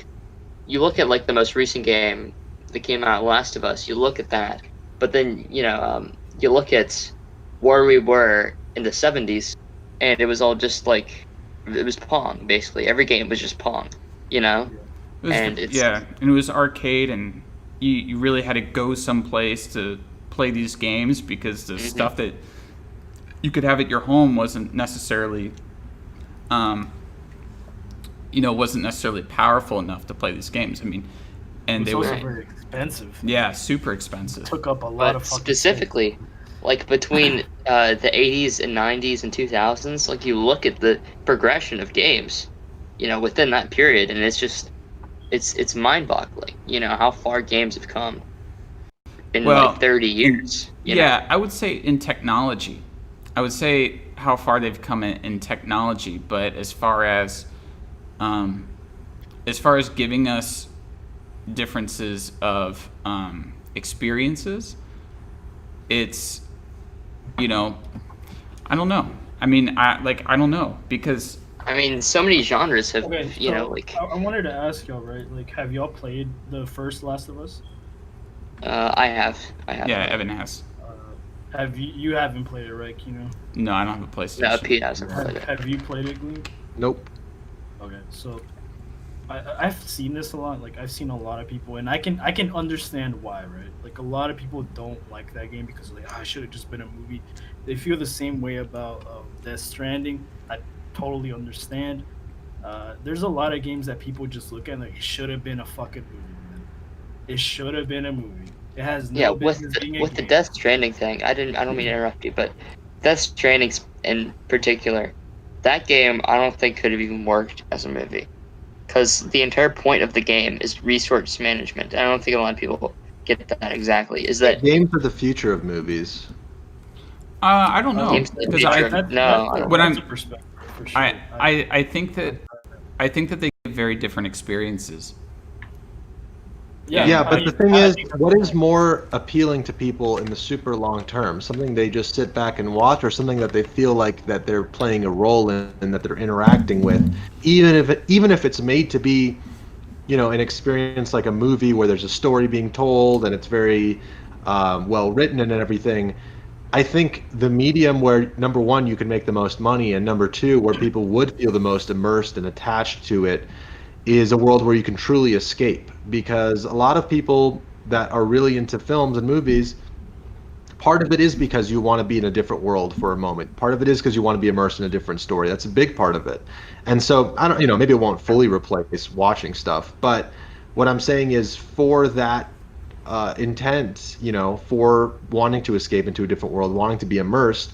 at like the most recent game that came out, Last of Us. You look at that, but then you look at where we were in the 70s, and it was all just like it was Pong basically. Every game was just Pong, and it was arcade, and you really had to go someplace to play these games because the stuff that you could have at your home wasn't necessarily powerful enough to play these games. I mean, and it was also very expensive. Yeah, super expensive. It took up a lot of fucking specifically space. Like between the 80s and 90s and 2000s, like you look at the progression of games, within that period, and it's just it's mind-boggling, how far games have come in like 30 years. I would say in technology. I would say how far they've come in technology, but as far as giving us differences of experiences, it's I don't know. I mean, I don't know, because I mean, so many genres have I wanted to ask y'all, right? Like, have y'all played the first Last of Us? I have. Yeah, Evan has. You haven't played it, right, Kino? No, I don't have a PlayStation. No, Pete hasn't played it. Have you played it, Glink? Nope. Okay, so I've seen this a lot. Like, I've seen a lot of people, and I can understand why, right? Like, a lot of people don't like that game because it should have just been a movie. They feel the same way about Death Stranding. I totally understand. There's a lot of games that people just look at like it should have been a fucking movie, man. It should have been a movie. It has no business being a with the game. Death Stranding thing. I don't mean to interrupt you, but Death Stranding in particular, that game I don't think could have even worked as a movie, because the entire point of the game is resource management. I don't think a lot of people get that exactly. Is that games are the future of movies? I don't know, Games are the future. when I'm for sure. I think that they give very different experiences. Yeah, but the thing is, what is more appealing to people in the super long term? Something they just sit back and watch, or something that they feel like that they're playing a role in and that they're interacting with, even if it's made to be, an experience like a movie where there's a story being told and it's very well written and everything. I think the medium where, number one, you can make the most money, and number two, where people would feel the most immersed and attached to it, is a world where you can truly escape. Because a lot of people that are really into films and movies, part of it is because you want to be in a different world for a moment. Part of it is because you want to be immersed in a different story. That's a big part of it. And so, I don't, maybe it won't fully replace watching stuff, but what I'm saying is, for that intent, for wanting to escape into a different world, wanting to be immersed,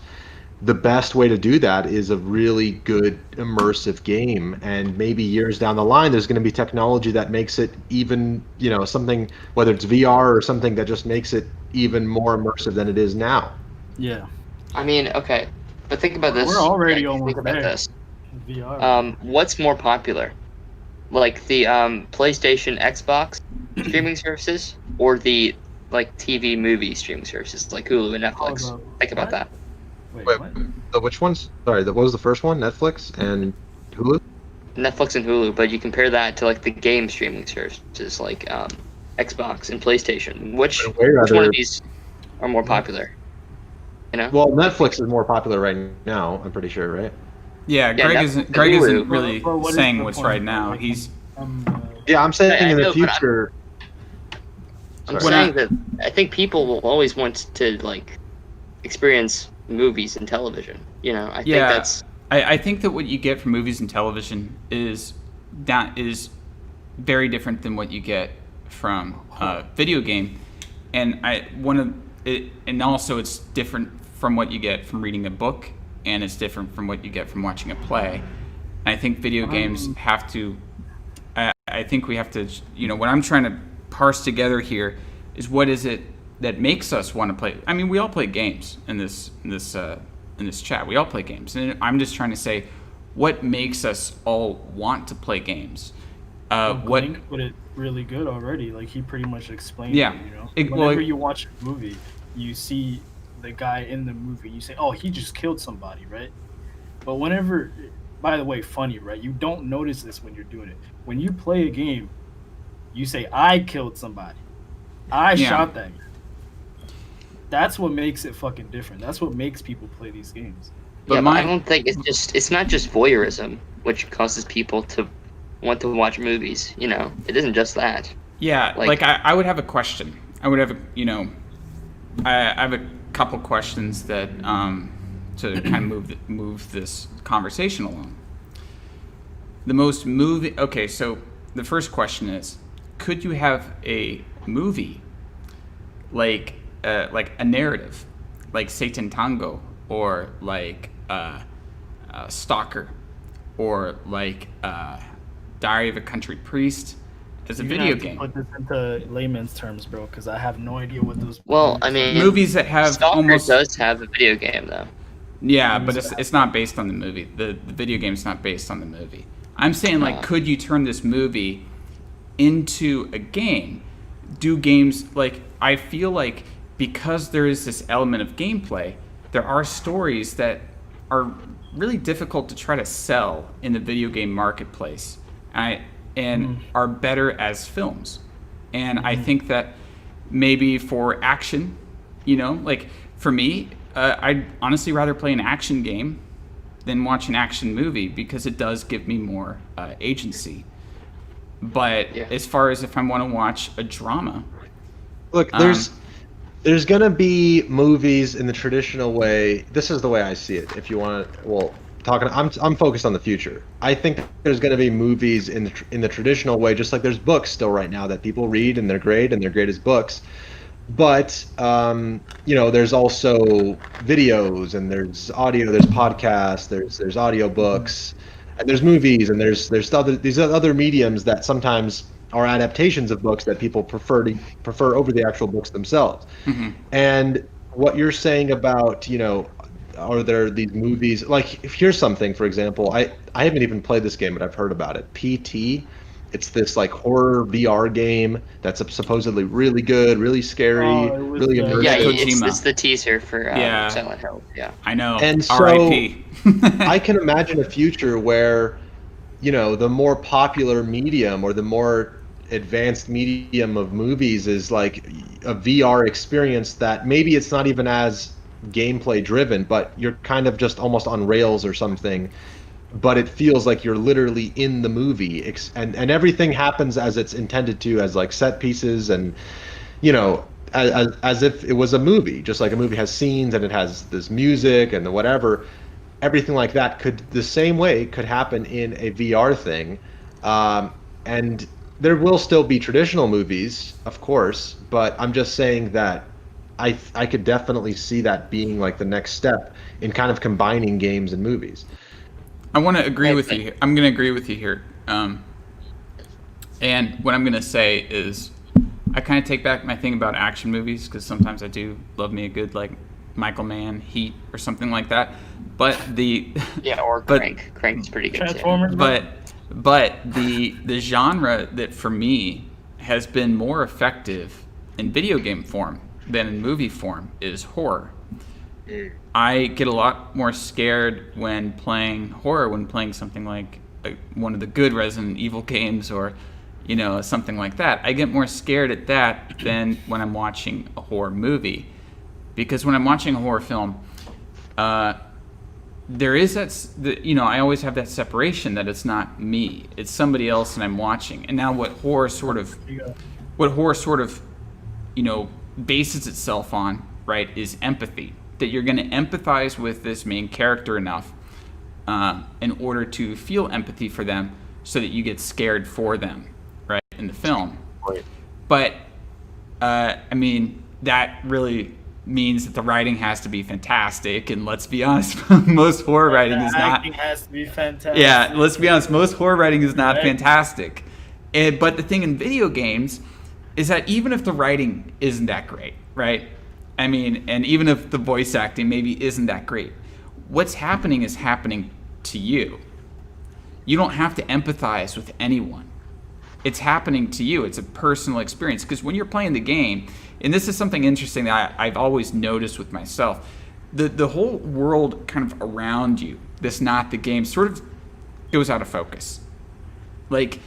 the best way to do that is a really good immersive game. And maybe years down the line, there's going to be technology that makes it even, something, whether it's VR or something, that just makes it even more immersive than it is now. Yeah. I mean, okay, but think about this. We're already almost think about there. this. VR. What's more popular, like the PlayStation, Xbox streaming services, or the TV movie streaming services like Hulu and Netflix? Think about that. Wait, Wait, which ones? Sorry, what was the first one? Netflix and Hulu? Netflix and Hulu, but you compare that to the game streaming services like Xbox and PlayStation. Which one of these are more popular? Well, Netflix is more popular right now, I'm pretty sure, right? Yeah, Greg isn't really saying what's right now. He's I'm saying in the future. I'm saying that I think people will always want to experience movies and television. I think that's. I think that what you get from movies and television is very different than what you get from a video game, and also it's different from what you get from reading a book, and it's different from what you get from watching a play. And I think video games have to. I think we have to. What I'm trying to parse together here is, what is it that makes us want to play? I mean, we all play games in this chat. We all play games, and I'm just trying to say, what makes us all want to play games? Glink put it really good already. He pretty much explained. Yeah. Whenever you watch a movie, you see the guy in the movie. You say, "Oh, he just killed somebody," right? But whenever, by the way, funny, right? You don't notice this when you're doing it. When you play a game, you say, "I killed somebody. I shot that guy." That's what makes it fucking different. That's what makes people play these games. But I don't think it's not just voyeurism which causes people to want to watch movies. It isn't just that. Yeah, I would have a question. I would have I have a couple questions that to kind of move this conversation along. Okay, so the first question is, could you have a movie like a narrative, like Satan Tango, or Stalker, or Diary of a Country Priest, as a video game? Put this into layman's terms, bro, because I have no idea what those. Well, I mean, movies that have Stalker does have a video game though. Yeah, but it's not based on the movie. The video game is not based on the movie. I'm saying, could you turn this movie into a game? Do games I feel like, because there is this element of gameplay, there are stories that are really difficult to try to sell in the video game marketplace, and are better as films. And I think that maybe for action, for me, I'd honestly rather play an action game than watch an action movie, because it does give me more agency. But as far as if I want to watch a drama, look, there's gonna be movies in the traditional way. This is the way I see it. If you want to, I'm focused on the future. I think there's gonna be movies in the traditional way, just like there's books still right now that people read, and they're great as books. But there's also videos, and there's audio, there's podcasts, there's audio books, and there's movies, and there's these other mediums that sometimes are adaptations of books that people prefer over the actual books themselves. And what you're saying about are there these movies like here's something, for example, I haven't even played this game, but I've heard about it. PT, it's this like horror VR game that's supposedly really good, really scary, Oh, it was really the- Yeah, immersive. Kojima. it's the teaser for Yeah. Silent Hill. Yeah. I know. And so R.I.P. I can imagine a future where, the more popular medium or the more advanced medium of movies is like a VR experience that maybe it's not even as gameplay driven, but you're kind of just almost on rails or something, but it feels like you're literally in the movie, and everything happens as it's intended to, as like set pieces and as if it was a movie, just like a movie has scenes and it has this music and the whatever. Everything like that the same way could happen in a VR thing. And there will still be traditional movies, of course, but I'm just saying that I could definitely see that being like the next step in kind of combining games and movies. I want to agree with you. I'm going to agree with you here. And what I'm going to say is I kind of take back my thing about action movies, because sometimes I do love me a good like Michael Mann, Heat, or something like that. But Crank. Crank's pretty good. Transformers. But the genre that for me has been more effective in video game form than in movie form is horror. I get a lot more scared when playing horror, when playing something like one of the good Resident Evil games, or something like that. I get more scared at that than when I'm watching a horror movie, because when I'm watching a horror film, there is I always have that separation that it's not me, it's somebody else, and I'm watching. And now what horror sort of bases itself on, right, is empathy. That you're going to empathize with this main character enough in order to feel empathy for them, so that you get scared for them, right, in the film. Right. But that really means that the writing has to be fantastic, and let's be honest, most horror writing is not. Acting has to be fantastic. Yeah, let's be honest, most horror writing is not fantastic. But the thing in video games is that even if the writing isn't that great, right? And even if the voice acting maybe isn't that great, what's happening is happening to you. You don't have to empathize with anyone. It's happening to you. It's a personal experience. Because when you're playing the game, and this is something interesting that I've always noticed with myself, the whole world kind of around you, that's not the game, sort of goes out of focus. Like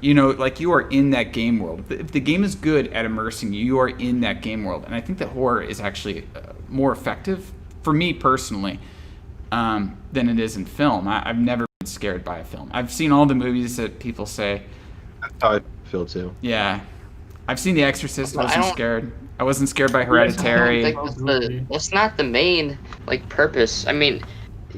you are in that game world. If the game is good at immersing you, you are in that game world. And I think that horror is actually more effective, for me personally, than it is in film. I've never been scared by a film. I've seen all the movies that people say. That's how I feel too. Yeah. I've seen The Exorcist. I wasn't scared. I wasn't scared by Hereditary. I don't think that's not the main purpose.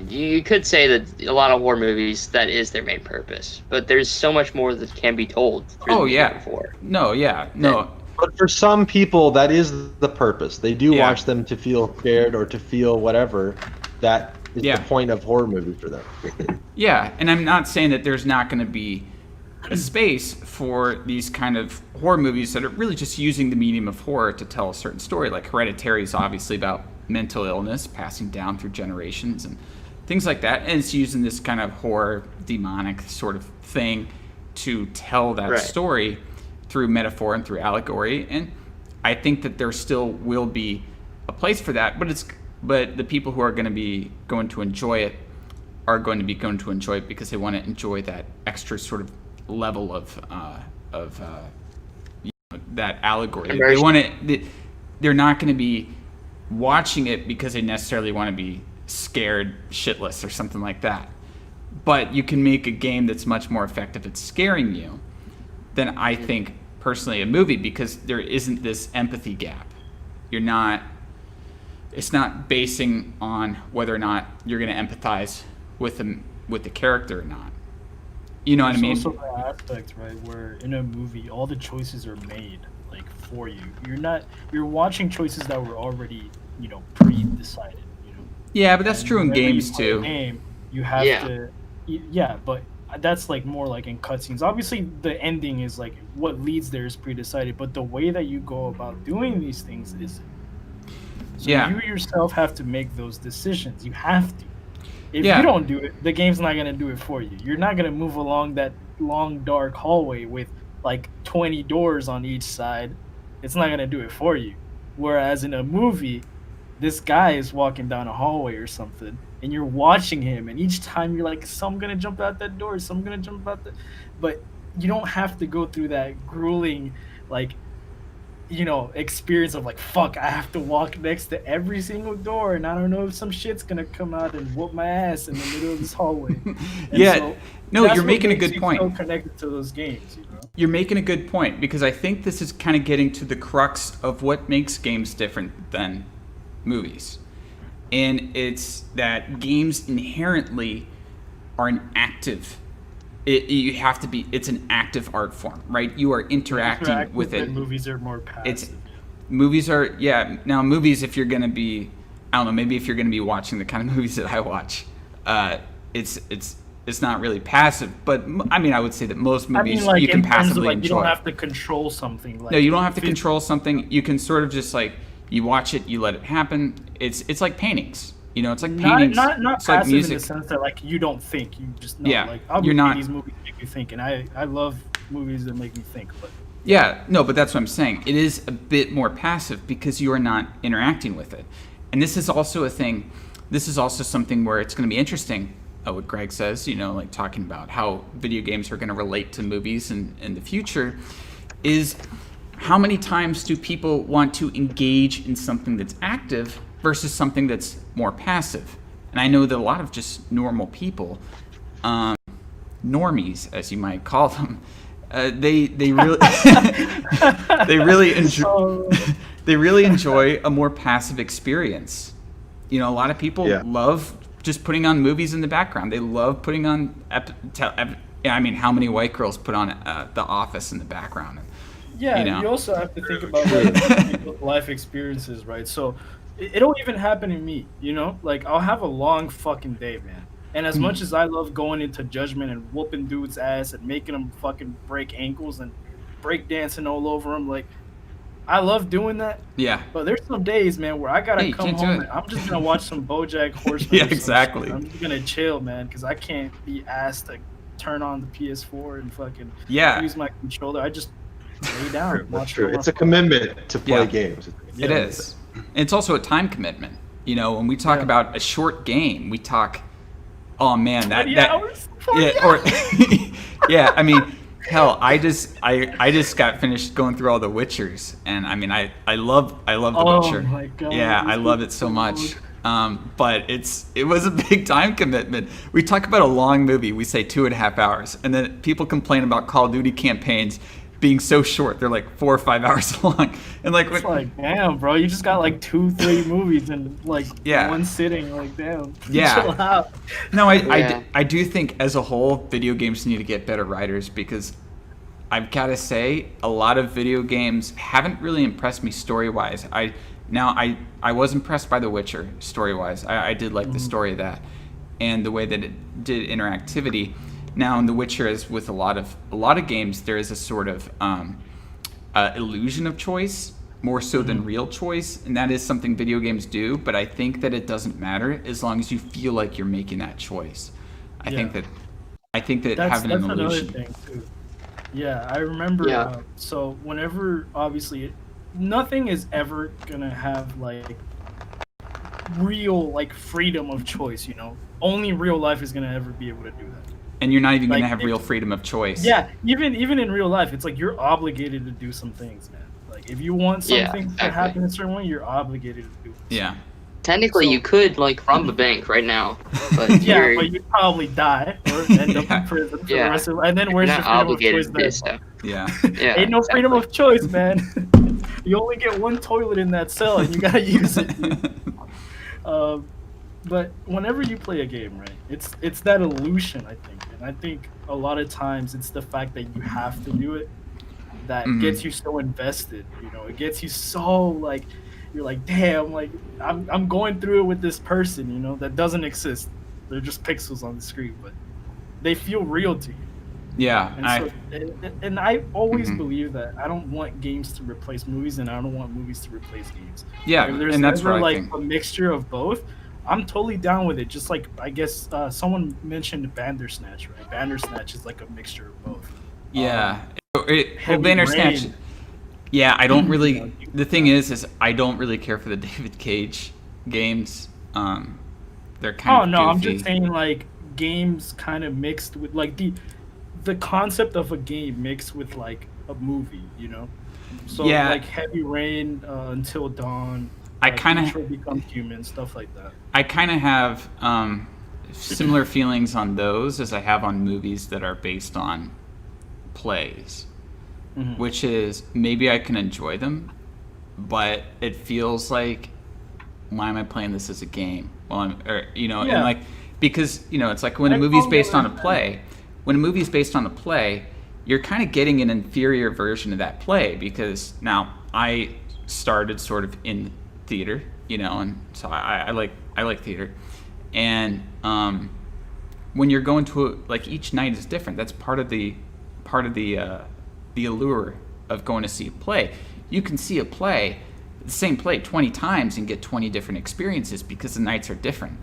You could say that a lot of horror movies, that is their main purpose, but there's so much more that can be told. Oh yeah. No. But for some people, that is the purpose. They do watch them to feel scared or to feel whatever. That is the point of horror movies for them. Yeah, and I'm not saying that there's not going to be a space for these kind of horror movies that are really just using the medium of horror to tell a certain story. Like Hereditary is obviously about mental illness passing down through generations and things like that, and it's using this kind of horror, demonic sort of thing to tell that story through metaphor and through allegory. And I think that there still will be a place for that, but the people who are going to enjoy it are going to enjoy it because they want to enjoy that extra sort of level of that allegory. They're not going to be watching it because they necessarily want to be scared shitless or something like that. But you can make a game that's much more effective at scaring you than I think personally a movie, because there isn't this empathy gap. It's not basing on whether or not you're going to empathize with the character or not. You know what I mean? There's also the aspect, right, where in a movie all the choices are made like for you. You're watching choices that were already, pre-decided. Yeah, but that's true in games too. You have to, but that's like more like in cutscenes. Obviously, the ending is like what leads there is pre-decided, but the way that you go about doing these things isn't. So Yeah. you yourself have to make those decisions. You have to. If Yeah. you don't do it, the game's not gonna do it for you. You're not gonna move along that long dark hallway with like 20 doors on each side. It's not gonna do it for you. Whereas in a movie, this guy is walking down a hallway or something, and you're watching him, and each time you're like, some gonna jump out that door, some gonna jump out the, but you don't have to go through that grueling, like, experience of like, fuck, I have to walk next to every single door, and I don't know if some shit's gonna come out and whoop my ass in the middle of this hallway. And Yeah. No, that's you're what making a makes good you point. So connected to those games, You're making a good point, because I think this is kind of getting to the crux of what makes games different than movies. And it's that games inherently are an active, it's an active art form, right? You are interacting with it. Movies are more passive. Movies are, now movies, if you're going to be, I don't know, maybe if you're going to be watching the kind of movies that I watch, it's not really passive, but I mean, I would say that most movies you can passively enjoy. You don't have to control something. No, you don't have to control something. You can sort of just like, you watch it, you let it happen. It's like paintings. It's like paintings. Not it's passive like music. in the sense that like you don't think, you just know. Yeah, like you're not. These movies make you think, and I love movies that make me think. But yeah, no, but that's what I'm saying. It is a bit more passive because you are not interacting with it, and this is also a thing. This is also something where it's going to be interesting. What Greg says, like talking about how video games are going to relate to movies in the future, is how many times do people want to engage in something that's active versus something that's more passive? And I know that a lot of just normal people, normies as you might call them, they really they really enjoy a more passive experience. A lot of people love just putting on movies in the background. They love putting on how many white girls put on The Office in the background? Yeah, you also have to think about people's life experiences, right? So it'll even happen to me, Like, I'll have a long fucking day, man. And as much as I love going into Judgment and whooping dudes' ass and making them fucking break ankles and break dancing all over them, like, I love doing that. Yeah. But there's some days, man, where I gotta come home and I'm just gonna watch some BoJack Horseman. Yeah, exactly. I'm just gonna chill, man, because I can't be asked to turn on the PS4 and fucking use my controller. I just lay down. That's true. It's a commitment to play games. It is. And it's also a time commitment. When we talk about a short game, we talk, oh man, that hours? I mean, hell, I just got finished going through all the Witchers, and I mean, I love The Witcher. Oh my god. Yeah, I love it so much. But it was a big time commitment. We talk about a long movie, we say 2.5 hours, and then people complain about Call of Duty campaigns being so short. They're like 4 or 5 hours long, and like, it's like, damn, bro, you just got like 2-3 movies in like one sitting. Like, damn, chill out. No, I do think as a whole, video games need to get better writers, because I've got to say, a lot of video games haven't really impressed me story wise. I was impressed by The Witcher story wise. I did like the story of that, and the way that it did interactivity. Now, in The Witcher, as with a lot of games, there is a sort of illusion of choice, more so than real choice, and that is something video games do. But I think that it doesn't matter as long as you feel like you're making that choice. I think that that's having an illusion. Another thing too. Yeah, I remember. So whenever, obviously, nothing is ever gonna have like real like freedom of choice. Only real life is gonna ever be able to do that. And you're not even going to have real freedom of choice. Yeah, even in real life, it's like you're obligated to do some things, man. Like, if you want something to happen a certain way, you're obligated to do it. Yeah. Technically, you could, like, rob a bank right now. But but you'd probably die or end up in prison for the rest of. And then where's your freedom of choice then? So. Yeah. Ain't no freedom of choice, man. You only get one toilet in that cell, and you gotta use it. But whenever you play a game, right, it's that illusion, I think. And I think a lot of times it's the fact that you have to do it that gets you so invested. It gets you so like, you're like, damn, like I'm going through it with this person, that doesn't exist. They're just pixels on the screen, but they feel real to you. Yeah, And I always believe that I don't want games to replace movies, and I don't want movies to replace games. yeah, If there's and that's ever what I like think. a mixture of both, I'm totally down with it. Just like I guess someone mentioned Bandersnatch, right? Bandersnatch is like a mixture of both. Yeah, well, Heavy Bandersnatch. Rain. Yeah, I don't You really. know, The thing is I don't really care for the David Cage games. They're kind Oh of no, goofy. I'm just saying like games kind of mixed with like the concept of a game mixed with like a movie, you know. So Yeah. like Heavy Rain, Until Dawn, I kinda- Detroit Become Human, stuff like that. I kind of have similar feelings on those as I have on movies that are based on plays, Mhm. which is maybe I can enjoy them, but it feels like, why am I playing this as a game? Well, and Yeah. like, because it's like when a I movie's totally based on a understand. play. When a movie's based on a play, you're kind of getting an inferior version of that play, because now I started sort of in theater, and so I like theater, and when you're going to like each night is different. That's part of the allure of going to see a play. You can see the same play 20 times and get 20 different experiences because the nights are different.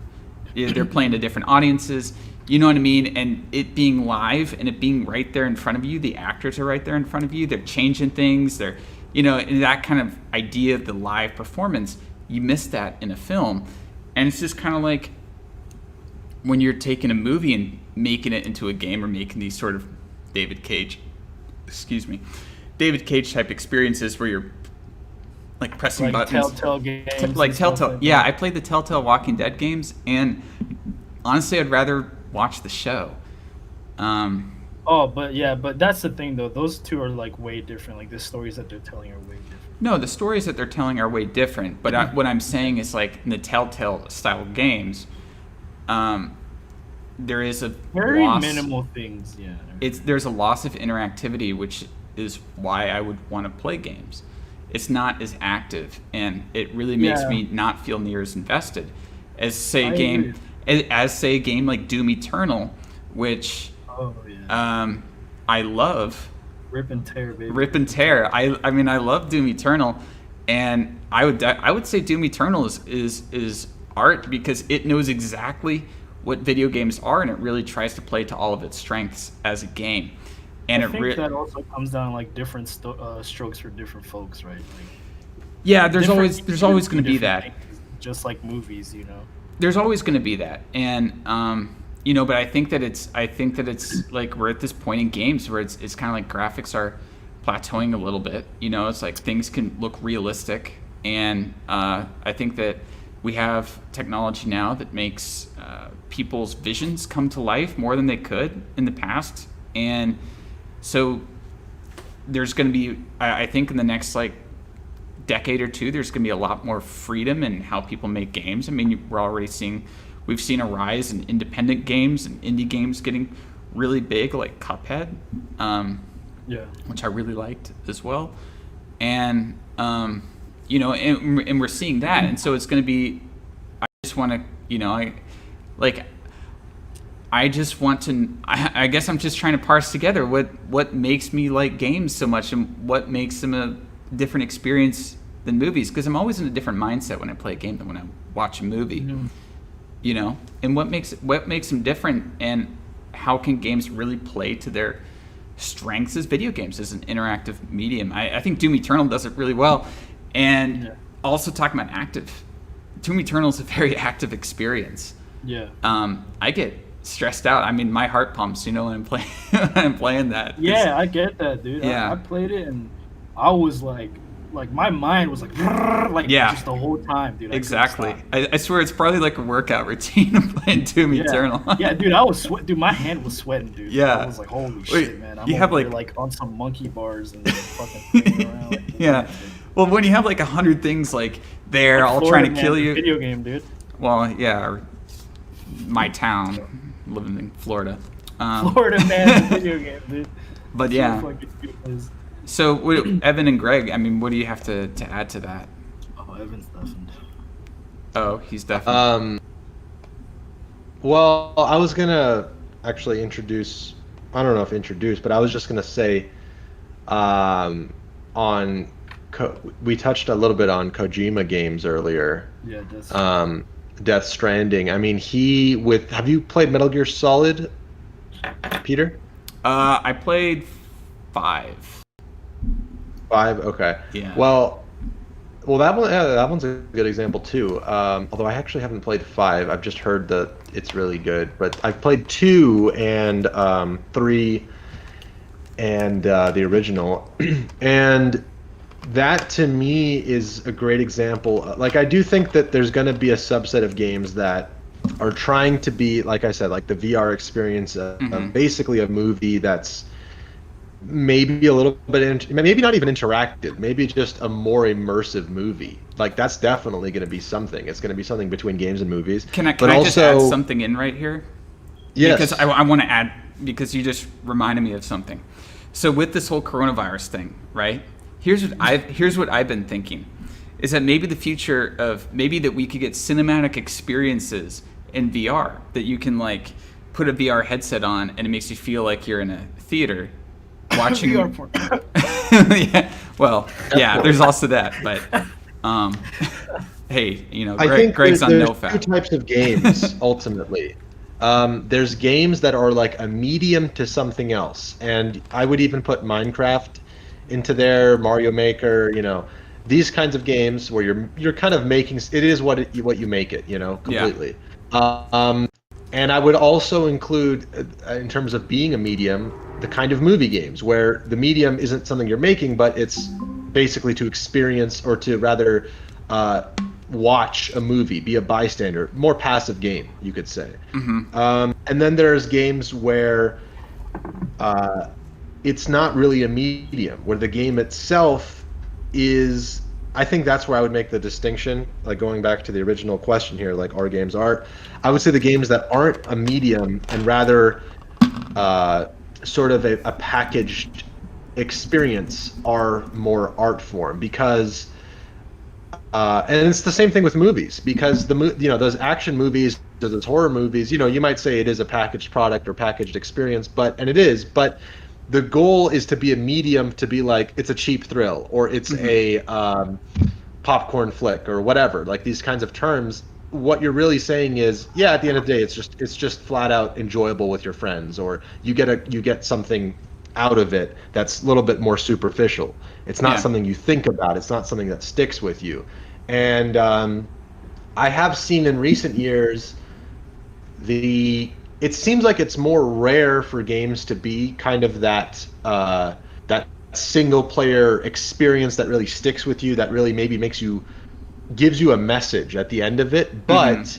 They're playing to different audiences, you know what I mean? And it being live and it being right there in front of you, the actors are right there in front of you, they're changing things, they're, and that kind of idea of the live performance, you miss that in a film. And it's just kind of like when you're taking a movie and making it into a game, or making these sort of David Cage type experiences where you're like pressing Like buttons. Telltale games. Like and stuff Telltale. like Yeah, that. I played the Telltale Walking Dead games, and honestly, I'd rather watch the show. Oh, but that's the thing though. Those two are like way different. Like the stories that they're telling are way different. No, the stories that they're telling are way different. But what I'm saying is, like, in the Telltale style games, there is a Very loss. minimal things, yeah. There's a loss of interactivity, which is why I would want to play games. It's not as active, and it really makes Yeah. me not feel near as invested as say I a game agree. as say a game like Doom Eternal, which Oh yeah. I love. Rip and tear, baby. Rip and tear. I mean, I love Doom Eternal, and I would say Doom Eternal is art, because it knows exactly what video games are, and it really tries to play to all of its strengths as a game. And I think that also comes down like different strokes for different folks, right? Like, yeah, there's different always people going to be different that. things, just like movies, There's always going to be that, and but I think that it's like we're at this point in games where it's kind of like graphics are plateauing a little bit. It's like things can look realistic, and I think that we have technology now that makes people's visions come to life more than they could in the past, and so there's going to be, I think, in the next like decade or two, there's going to be a lot more freedom in how people make games. I mean, we've seen a rise in independent games and indie games getting really big, like Cuphead, Yeah. which I really liked as well. And and we're seeing that, and so it's going to be. I just want to, I guess I'm just trying to parse together what makes me like games so much, and what makes them a different experience than movies, because I'm always in a different mindset when I play a game than when I watch a movie. Mhm. And what makes them different, and how can games really play to their strengths as video games, as an interactive medium. I think Doom Eternal does it really well. And Yeah. also talking about active, Doom Eternal is a very active experience. Yeah. I get stressed out. I mean, my heart pumps, when I'm playing when I'm playing that. 'Cause- Yeah, I get that, dude. Yeah. I played it and I was like my mind was like Yeah. just the whole time, dude. I couldn't Exactly. stop. I swear it's probably like a workout routine of playing Doom Yeah. Eternal. Yeah, dude, I was dude, my hand was sweating, dude. Yeah. I was like, holy Wait, shit, man. I'm you have, over here, like- on some monkey bars and fucking playing around. Like, Yeah. Well, when you have like 100 things like there, all Florida trying to kill Man, the you. Video game, dude. Well, yeah, or my town, living in Florida. Florida Man, the video game, dude. But So yeah. fucking cute, is- So, Evan and Greg, I mean, what do you have to add to that? Oh, Evan's deafened. Oh, he's definitely. Well, I was gonna actually introduce I don't know if introduced, but I was just gonna say, on we touched a little bit on Kojima games earlier. Yeah, that's Death Stranding. I mean, have you played Metal Gear Solid, Peter? I played 5. 5. Okay. Yeah. Well, that one's a good example too. Although I actually haven't played 5. I've just heard that it's really good. But I've played 2 and 3 and the original, and that to me is a great example. Like, I do think that there's going to be a subset of games that are trying to be, like I said, like the VR experience, basically a movie that's maybe a little bit, maybe not even interactive, maybe just a more immersive movie. Like, that's definitely going to be something. It's going to be something between games and movies. Can I just add something in right here? Yes. Because I want to add, because you just reminded me of something. So with this whole coronavirus thing, right? Here's what I've been thinking, is that maybe the future of, maybe that we could get cinematic experiences in VR, that you can like put a VR headset on and it makes you feel like you're in a theater watching VR porn. Yeah, well, yeah, there's also that, but hey, you know, I think Greg's on there's NoFap. 2 types of games ultimately. There's games that are like a medium to something else, and I would even put Minecraft into there, Mario Maker, you know, these kinds of games where you're kind of making it is what you make it, you know, completely. Yeah. And I would also include, in terms of being a medium, the kind of movie games where the medium isn't something you're making, but it's basically to experience, or to rather watch a movie, be a bystander, more passive game, you could say. And then there's games where it's not really a medium, where the game itself is, I think that's where I would make the distinction, like going back to the original question here, like are games art? I would say the games that aren't a medium and rather sort of a packaged experience are more art form, because and it's the same thing with movies, because those action movies, those horror movies, you might say it is a packaged product or packaged experience, and it is, but the goal is to be a medium, to be like, it's a cheap thrill, or it's a popcorn flick, or whatever, like these kinds of terms. What you're really saying is, yeah, at the end of the day, it's just flat out enjoyable with your friends, or you get something out of it that's a little bit more superficial. It's not something you think about. It's not something that sticks with you. And I have seen in recent years it seems like it's more rare for games to be kind of that single player experience that really sticks with you, that really maybe gives you a message at the end of it. But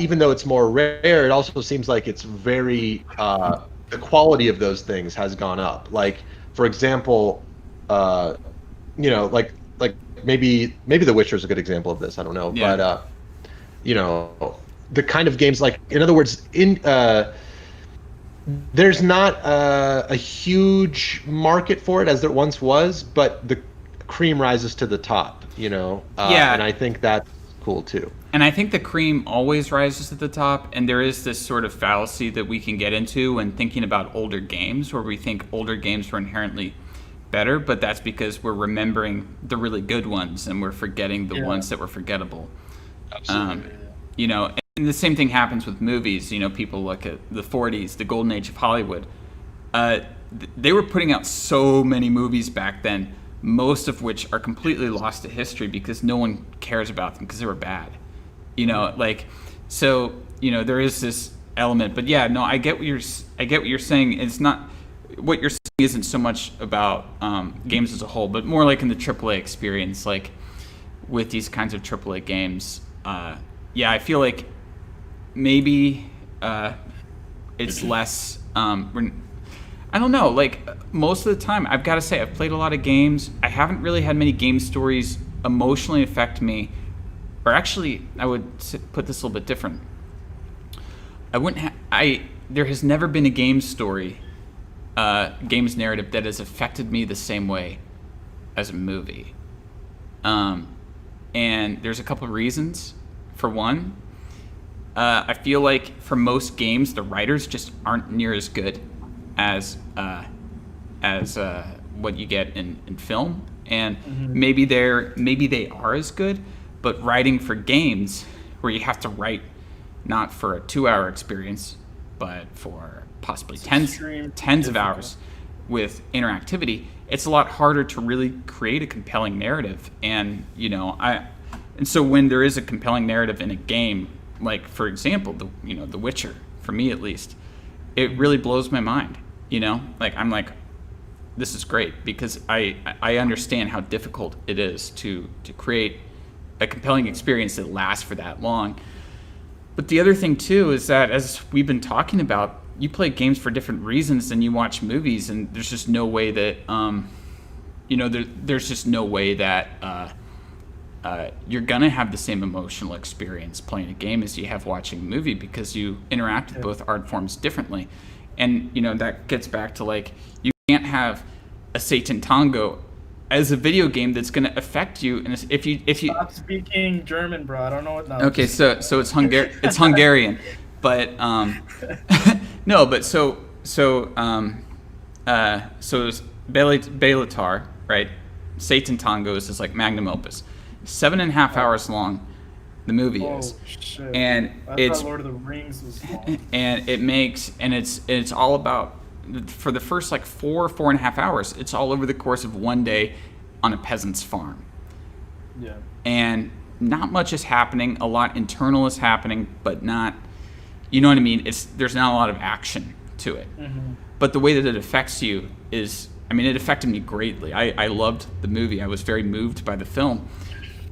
even though it's more rare, it also seems like it's very the quality of those things has gone up. Like, for example, like maybe The Witcher is a good example of this. I don't know, but the kind of games, like, in other words, there's not a huge market for it as there once was, but the cream rises to the top, and I think that's cool too. And I think the cream always rises to the top, and there is this sort of fallacy that we can get into when thinking about older games, where we think older games were inherently better, but that's because we're remembering the really good ones and we're forgetting the ones that were forgettable. Absolutely. And the same thing happens with movies. People look at the 40s, the golden age of Hollywood. They were putting out so many movies back then, most of which are completely lost to history because no one cares about them because they were bad. There is this element, but I get what you're saying. It's not, what you're saying isn't so much about games as a whole, but more like in the AAA experience, like with these kinds of AAA games. I feel like maybe it's less. I don't know. Like, most of the time, I've got to say, I've played a lot of games. I haven't really had many game stories emotionally affect me. Or actually, I would put this a little bit different. There has never been a game story, game's narrative that has affected me the same way as a movie. And there's a couple of reasons. For one, I feel like for most games, the writers just aren't near as good as what you get in film, and maybe they are as good, but writing for games where you have to write not for a 2-hour experience, but for possibly tens of hours with interactivity, it's a lot harder to really create a compelling narrative. And so when there is a compelling narrative in a game, like for example, The Witcher, for me at least, it really blows my mind. Like I'm like, this is great, because I understand how difficult it is to create a compelling experience that lasts for that long. But the other thing too is that, as we've been talking about, you play games for different reasons than you watch movies, and there's just no way that there's just no way that you're gonna have the same emotional experience playing a game as you have watching a movie, because you interact with both art forms differently. And that gets back to, like, you can't have a Satan Tango as a video game that's going to affect you. And if you stop speaking German, bro. I don't know what that. Okay, so it's it's Hungarian, but no, but so it's Belatar, right? Satan Tangos is like magnum opus, 7.5 hours long. The movie is, shit. And it's Lord of the Rings was long. And it's all about, for the first like 4.5 hours, it's all over the course of one day on a peasant's farm. Yeah. And not much is happening. A lot internal is happening, but not, you know what I mean? There's not a lot of action to it. Mm-hmm. But the way that it affects you is, it affected me greatly. I loved the movie. I was very moved by the film.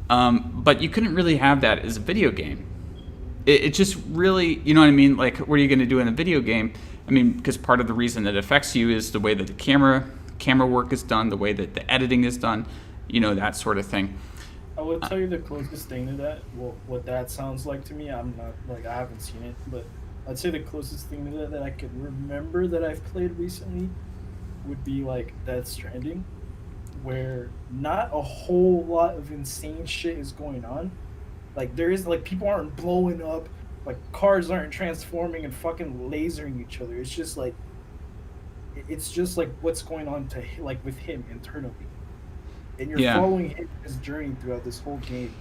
But you couldn't really have that as a video game. It just really, you know what I mean? Like, what are you going to do in a video game? Because part of the reason that it affects you is the way that the camera work is done, the way that the editing is done, that sort of thing. I would tell you the closest thing to that, what that sounds like to me. I'm not, I haven't seen it, but I'd say the closest thing to that I could remember that I've played recently would be like Death Stranding, where not a whole lot of insane shit is going on. Like, there is, like, people aren't blowing up, like, cars aren't transforming and fucking lasering each other. It's just like what's going on with him internally, and you're following his journey throughout this whole game.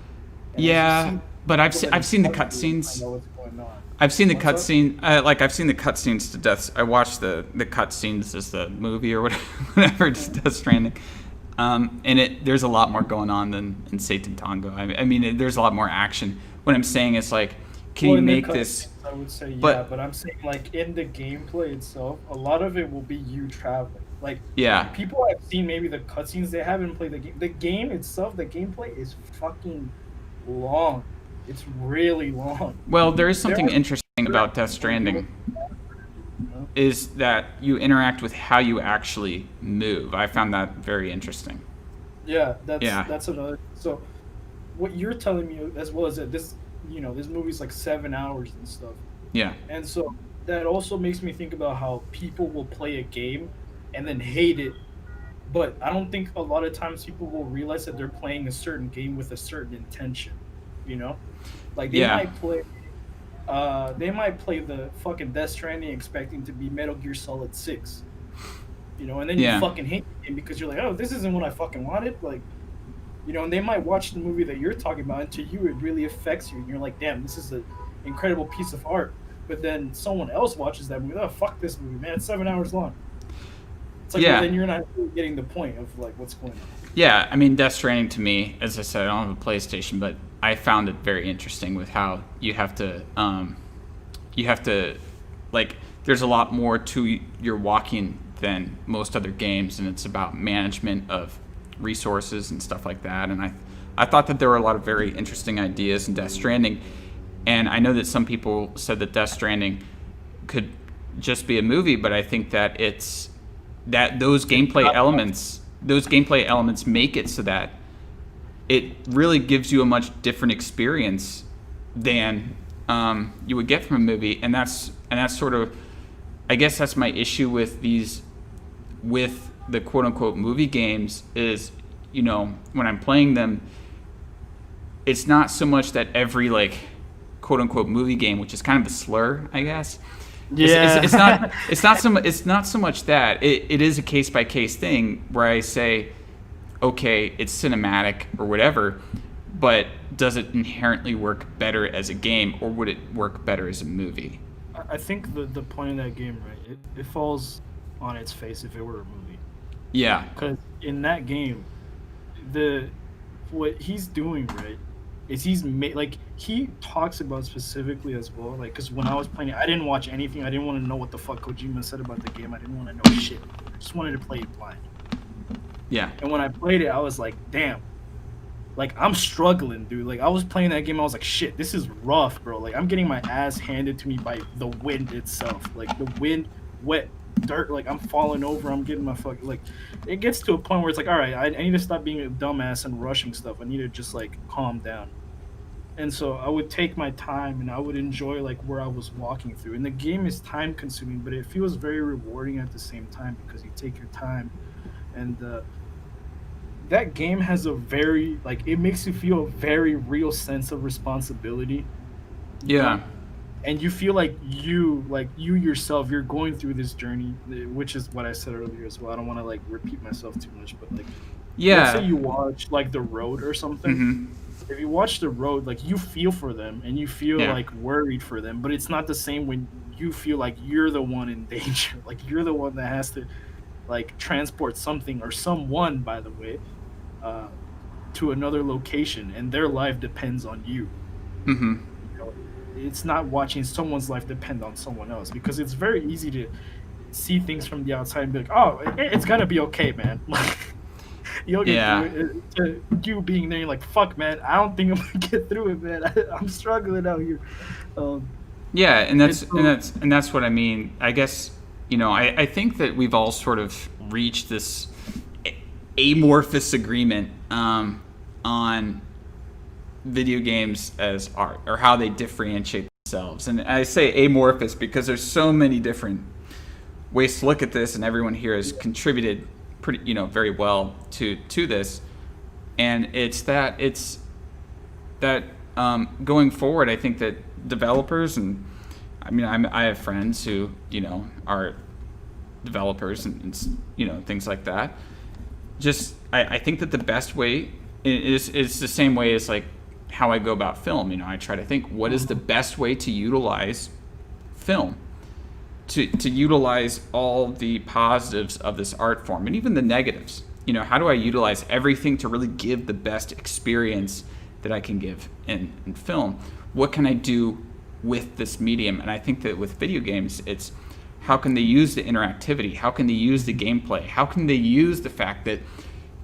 And but I've seen the cutscenes. I know what's going on. I've seen the cutscene. I've seen the cutscenes to death. I watched the cutscenes as the movie or whatever. It's Death Stranding. And there's a lot more going on than in Satan Tango. There's a lot more action. What I'm saying is, like, can you make this? I would say but I'm saying, like, in the gameplay itself, a lot of it will be you traveling. Like, people have seen maybe the cutscenes, they haven't played the game. The game itself, the gameplay is fucking long. It's really long. Well, there is something interesting about Death Stranding, is that you interact with how you actually move. I found that very interesting. Yeah, that's another. So, what you're telling me as well is that this movie's like 7 hours and stuff. Yeah. And so that also makes me think about how people will play a game and then hate it, but I don't think a lot of times people will realize that they're playing a certain game with a certain intention. Like they might play the fucking Death Stranding expecting to be Metal Gear Solid 6. And then you fucking hate it because you're like, oh, this isn't what I fucking wanted. Like, and they might watch the movie that you're talking about, and to you it really affects you, and you're like, damn, this is an incredible piece of art. But then someone else watches that movie, oh, fuck this movie, man, it's 7 hours long. It's like, well, then you're not really getting the point of, like, what's going on. Yeah, Death Stranding to me, as I said, I don't have a PlayStation, but I found it very interesting with how you have to, like, there's a lot more to your walking than most other games, and it's about management of resources and stuff like that. And I thought that there were a lot of very interesting ideas in Death Stranding, and I know that some people said that Death Stranding could just be a movie, but I think that those gameplay elements make it so that it really gives you a much different experience than you would get from a movie. And that's sort of, I guess that's my issue with the quote unquote movie games is, when I'm playing them, it's not so much that every, like, quote unquote movie game, which is kind of a slur, I guess, Yeah. It's not so much that it is a case by case thing where I say, okay, it's cinematic or whatever, but does it inherently work better as a game, or would it work better as a movie? I think the point of that game, right? It falls on its face if it were a movie. Yeah. Because in that game, what he's doing, right, is he talks about specifically as well. Like, because when I was playing it, I didn't watch anything. I didn't want to know what the fuck Kojima said about the game. I didn't want to know shit. I just wanted to play it blind. Yeah. And when I played it, I was like, damn. Like, I'm struggling, dude. Like, I was playing that game, I was like, shit, this is rough, bro. Like, I'm getting my ass handed to me by the wind itself. Like, the wind, wet, dirt. Like, I'm falling over. I'm getting my fucking, like, it gets to a point where it's like, all right, I need to stop being a dumbass and rushing stuff. I need to just, like, calm down. And so I would take my time and I would enjoy, like, where I was walking through. And the game is time consuming, but it feels very rewarding at the same time because you take your time. And, that game has a very, like, it makes you feel a very real sense of responsibility. Yeah. And you feel like you yourself, you're going through this journey, which is what I said earlier as well. I don't want to, like, repeat myself too much, but, like, Yeah. let's say you watch, like, The Road or something. Mm-hmm. If you watch The Road, like, you feel for them and you feel, like, worried for them, but it's not the same when you feel like you're the one in danger. Like, you're the one that has to, like, transport something or someone, by the way, to another location, and their life depends on you. Mm-hmm. You know, it's not watching someone's life depend on someone else, because it's very easy to see things from the outside and be like, "Oh, it's gonna be okay, man." Like, you'll get through it. To you being there, you're like, "Fuck, man, I don't think I'm gonna get through it, man. I'm struggling out here." Yeah, and that's what I mean. I guess, you know, I think that we've all sort of reached this amorphous agreement on video games as art, or how they differentiate themselves. And I say amorphous because there's so many different ways to look at this, and everyone here has contributed pretty, you know, very well to this. And it's that going forward, I think that developers, and I mean, I have friends who, you know, are developers and you know, things like that. Just, I think that the best way is the same way as, like, how I go about film. You know, I try to think, what is the best way to utilize film, to utilize all the positives of this art form, and even the negatives. You know, how do I utilize everything to really give the best experience that I can give in film? What can I do with this medium? And I think that with video games, it's how can they use the interactivity? How can they use the gameplay? How can they use the fact that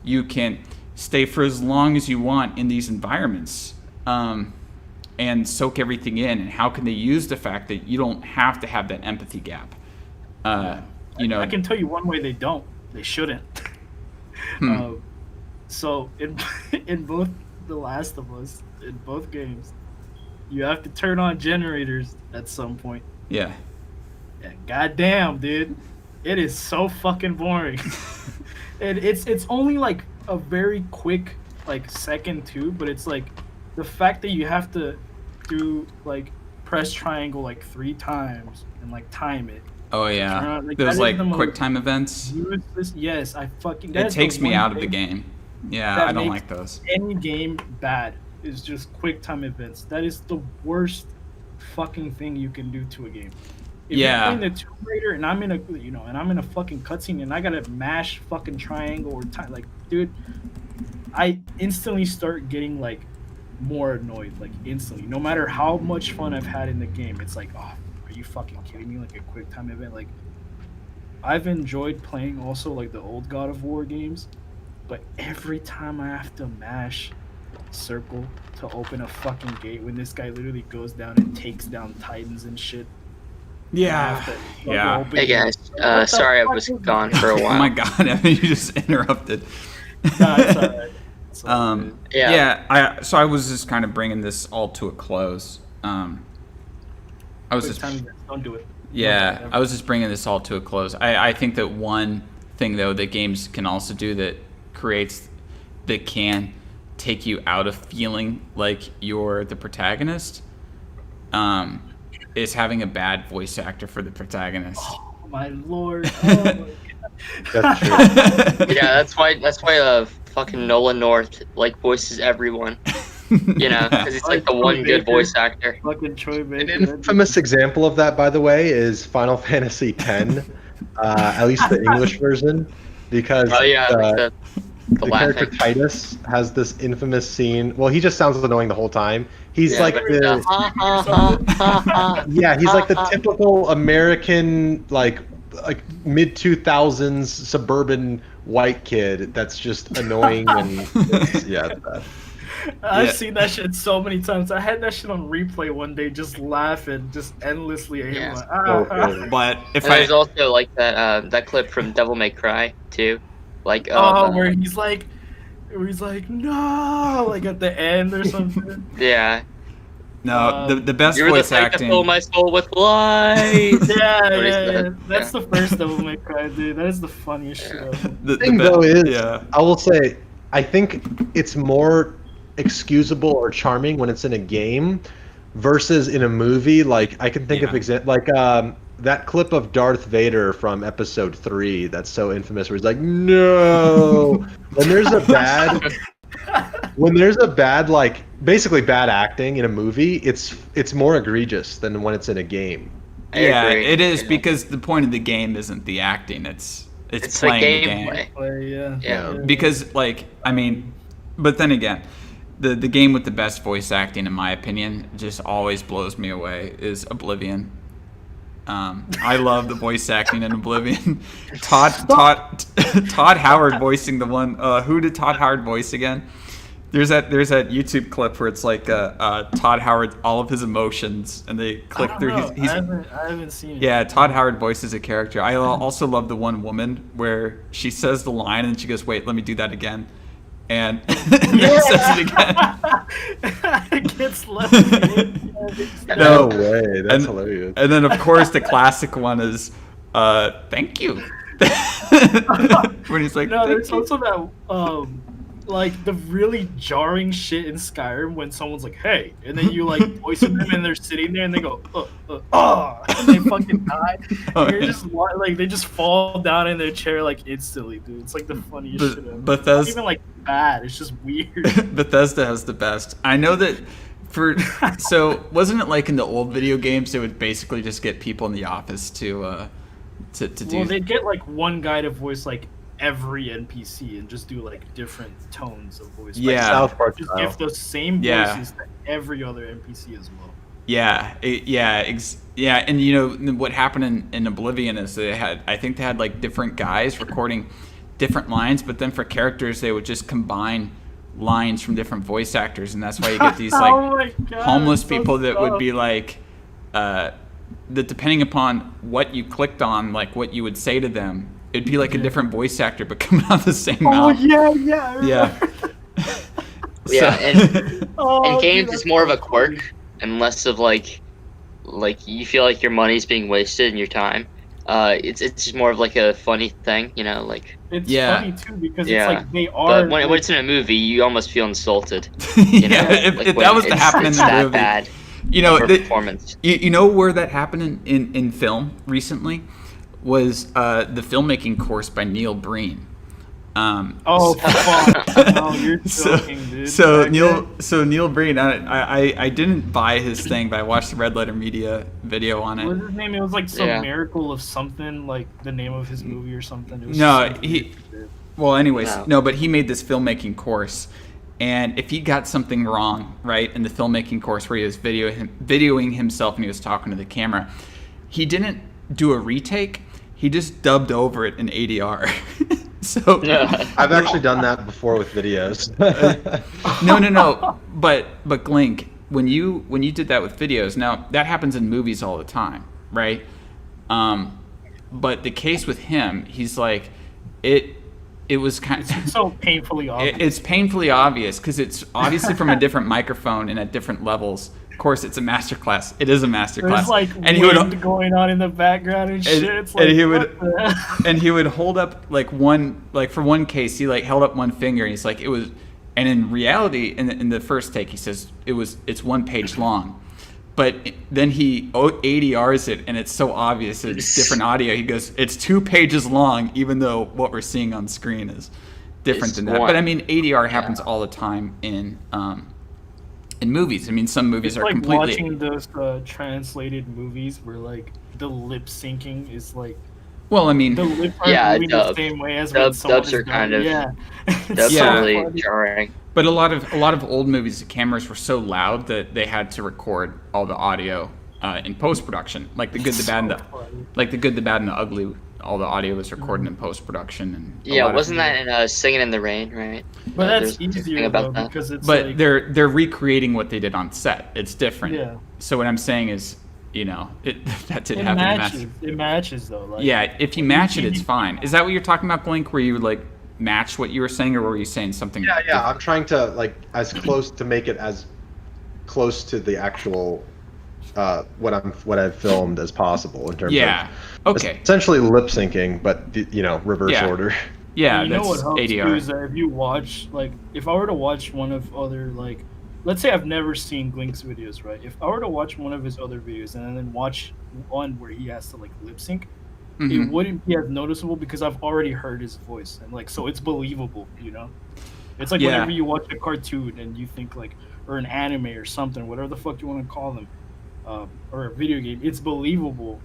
you can stay for as long as you want in these environments and soak everything in? And how can they use the fact that you don't have to have that empathy gap? You know, I can tell you one way they don't. They shouldn't. So in both The Last of Us, in both games, you have to turn on generators at some point. Yeah. Yeah, goddamn, dude, it is so fucking boring. And it's only like a very quick, like, second too, but it's like the fact that you have to do, like, press triangle like 3 times and, like, time it. Oh yeah, like, those, like, quick time events. Yes, I fucking. It takes me out of the game. Yeah, I don't like those. Any game bad is just quick time events. That is the worst fucking thing you can do to a game. If you're playing the Tomb Raider and I'm in a fucking cutscene and I gotta mash fucking triangle or time, like, dude, I instantly start getting, like, more annoyed, like, instantly. No matter how much fun I've had in the game, it's like, oh, are you fucking kidding me? Like, a quick time event. Like, I've enjoyed playing also, like, the old God of War games, but every time I have to mash circle to open a fucking gate when this guy literally goes down and takes down Titans and shit. Yeah. Hey guys, sorry I was gone for a while. Oh my god, I mean, you just interrupted. No, it's alright. So I was just kind of bringing this all to a close. I was just don't do it. Yeah, I was just bringing this all to a close. I think that one thing, though, that games can also do that can take you out of feeling like you're the protagonist, is having a bad voice actor for the protagonist. Oh my lord! Oh my God. That's true. Yeah, that's why fucking Nolan North like voices everyone. You know, because he's like the one good voice actor. Fucking Troy Baker. An infamous example of that, by the way, is Final Fantasy X, at least the English version, because Oh yeah, like the character laughing. Titus has this infamous scene. Well, he just sounds annoying the whole time. He's Yeah, like but the ha, ha, ha, ha, ha. yeah, he's like the typical American like mid-2000s suburban white kid that's just annoying and yeah, it's bad. I've Yeah. seen that shit so many times. I had that shit on replay one day, just laughing, just endlessly at him. Yeah. Like, So good. But if And there's I also like that clip from Devil May Cry too, like where he's like no, like at the end or something. yeah, no the best you're the voice light to acting. fill my soul with light. Yeah, What is yeah. that? That's Yeah. the first Devil May Cry, dude. That is the funniest shit ever. The thing be- though is, yeah. I will say, I think it's more excusable or charming when it's in a game versus in a movie. Like I can think of that clip of Darth Vader from Episode 3 that's so infamous, where he's like, "No." When there's a bad, like basically bad acting in a movie, it's more egregious than when it's in a game. I Yeah, agree. it is Yeah. because the point of the game isn't the acting; it's It's the playing the game. gameplay. Play, yeah. Yeah. Because but then again, the game with the best voice acting, in my opinion, just always blows me away is Oblivion. I love the voice acting in Oblivion. Todd Howard voicing the one. Who did Todd Howard voice again? There's that YouTube clip where it's like Todd Howard, all of his emotions, and they click I through. don't know. He's I haven't seen it. yeah, Todd Howard voices a character. I also love the one woman where she says the line and she goes, "Wait, let me do that again," and then says it again. It gets left. No. No way, that's And- hilarious. And then of course the classic one is, "Thank you," when he's like, No, "Thank there's you." also that like the really jarring shit in Skyrim when someone's like, "Hey," and then you like voice them and they're sitting there and they go, and they fucking die. Oh, And you're yeah. just like they just fall down in their chair like instantly, dude. It's like the funniest But- shit ever. but It's not that's- even like bad. It's just weird. Bethesda has the best. I know that so wasn't it like in the old video games they would basically just get people in the office to do Well, they'd get like one guy to voice like every NPC and just do like different tones of voice. Yeah. Like, South Park just style. give those same Yeah. voices to every other NPC as well. Yeah, and you know what happened in Oblivion is I think they had like different guys recording different lines, but then for characters they would just combine lines from different voice actors, and that's why you get these like Oh my God, homeless it's so people that would dumb. be like that depending upon what you clicked on, like what you would say to them, it'd be like a different voice actor but coming out the same Oh mouth. yeah, yeah. I Yeah. remember. Yeah, and Oh, in games dude, it's that's more of a so quirk funny. and less of like you feel like your money's being wasted and your time. It's just more of like a funny thing, you know, like It's Yeah. funny too because Yeah. it's like they are. but when like, it's in a movie, you almost feel insulted. You know, Yeah, if like that when was to it's- happen in it's the that movie. bad You know, of a performance. You know where that happened in film recently was the filmmaking course by Neil Breen. oh fuck! Oh, you're joking, dude. So Back Neil Breen, I didn't buy his thing, but I watched the Red Letter Media video on then- it. What was his name? It was like some Yeah. miracle of something, like the name of his movie or something. It was No, some he- weird shit. Well, anyways, Wow. no, but he made this filmmaking course, and if he got something wrong, right, in the filmmaking course where he was videoing himself and he was talking to the camera, he didn't do a retake. He just dubbed over it in ADR. So I've actually done that before with videos. no. But Glink, when you did that with videos, now that happens in movies all the time, right? But the case with him, he's like, it was kind of It's so painfully obvious. it's painfully obvious because it's obviously from a different microphone and at different levels. Of course, it's a masterclass. It is a masterclass. There's like and wind going on in the background and shit. It's like, and he what the- and he would hold up for one case he like held up one finger and he's like and in reality in the first take he says it's 1 page long, but then he ADRs it, and it's so obvious it's different audio. He goes, it's 2 pages long, even though what we're seeing on screen is different than that. But I mean, ADR happens all the time in movies. I mean, some movies it's are like completely watching those translated movies where like the lip syncing is like. Well, I mean, the lips aren't moving the same way as when someone dubs are is kind done. of Yeah. that's Yeah. really jarring. but a lot of old movies, the cameras were so loud that they had to record all the audio in post production, like the good, the bad, and the ugly. All the audio was recorded in post production, and Yeah, wasn't that in Singing in the Rain, right? But that's There's a easier thing about though, that. because it's But like, they're recreating what they did on set. It's different. Yeah. So what I'm saying is, that didn't it happen. matches. It matches though. Like, Yeah, if you match it, it's fine. Is that what you're talking about, Glink? Where you would like match what you were saying, or were you saying something? Yeah. I'm trying to like as close to make it as close to the actual what I've filmed as possible in terms Yeah. of Okay. essentially lip syncing, but reverse Yeah. order. Yeah, you know that's what helps ADR. too is that if you watch, like, if I were to watch one of other, like, let's say I've never seen Glink's videos, right? If I were to watch one of his other videos and then watch one where he has to like lip sync, it Mhm. wouldn't be as noticeable because I've already heard his voice and like so it's believable, you know. It's like Yeah. whenever you watch a cartoon and you think like, or an anime or something, whatever the fuck you want to call them, or a video game, it's believable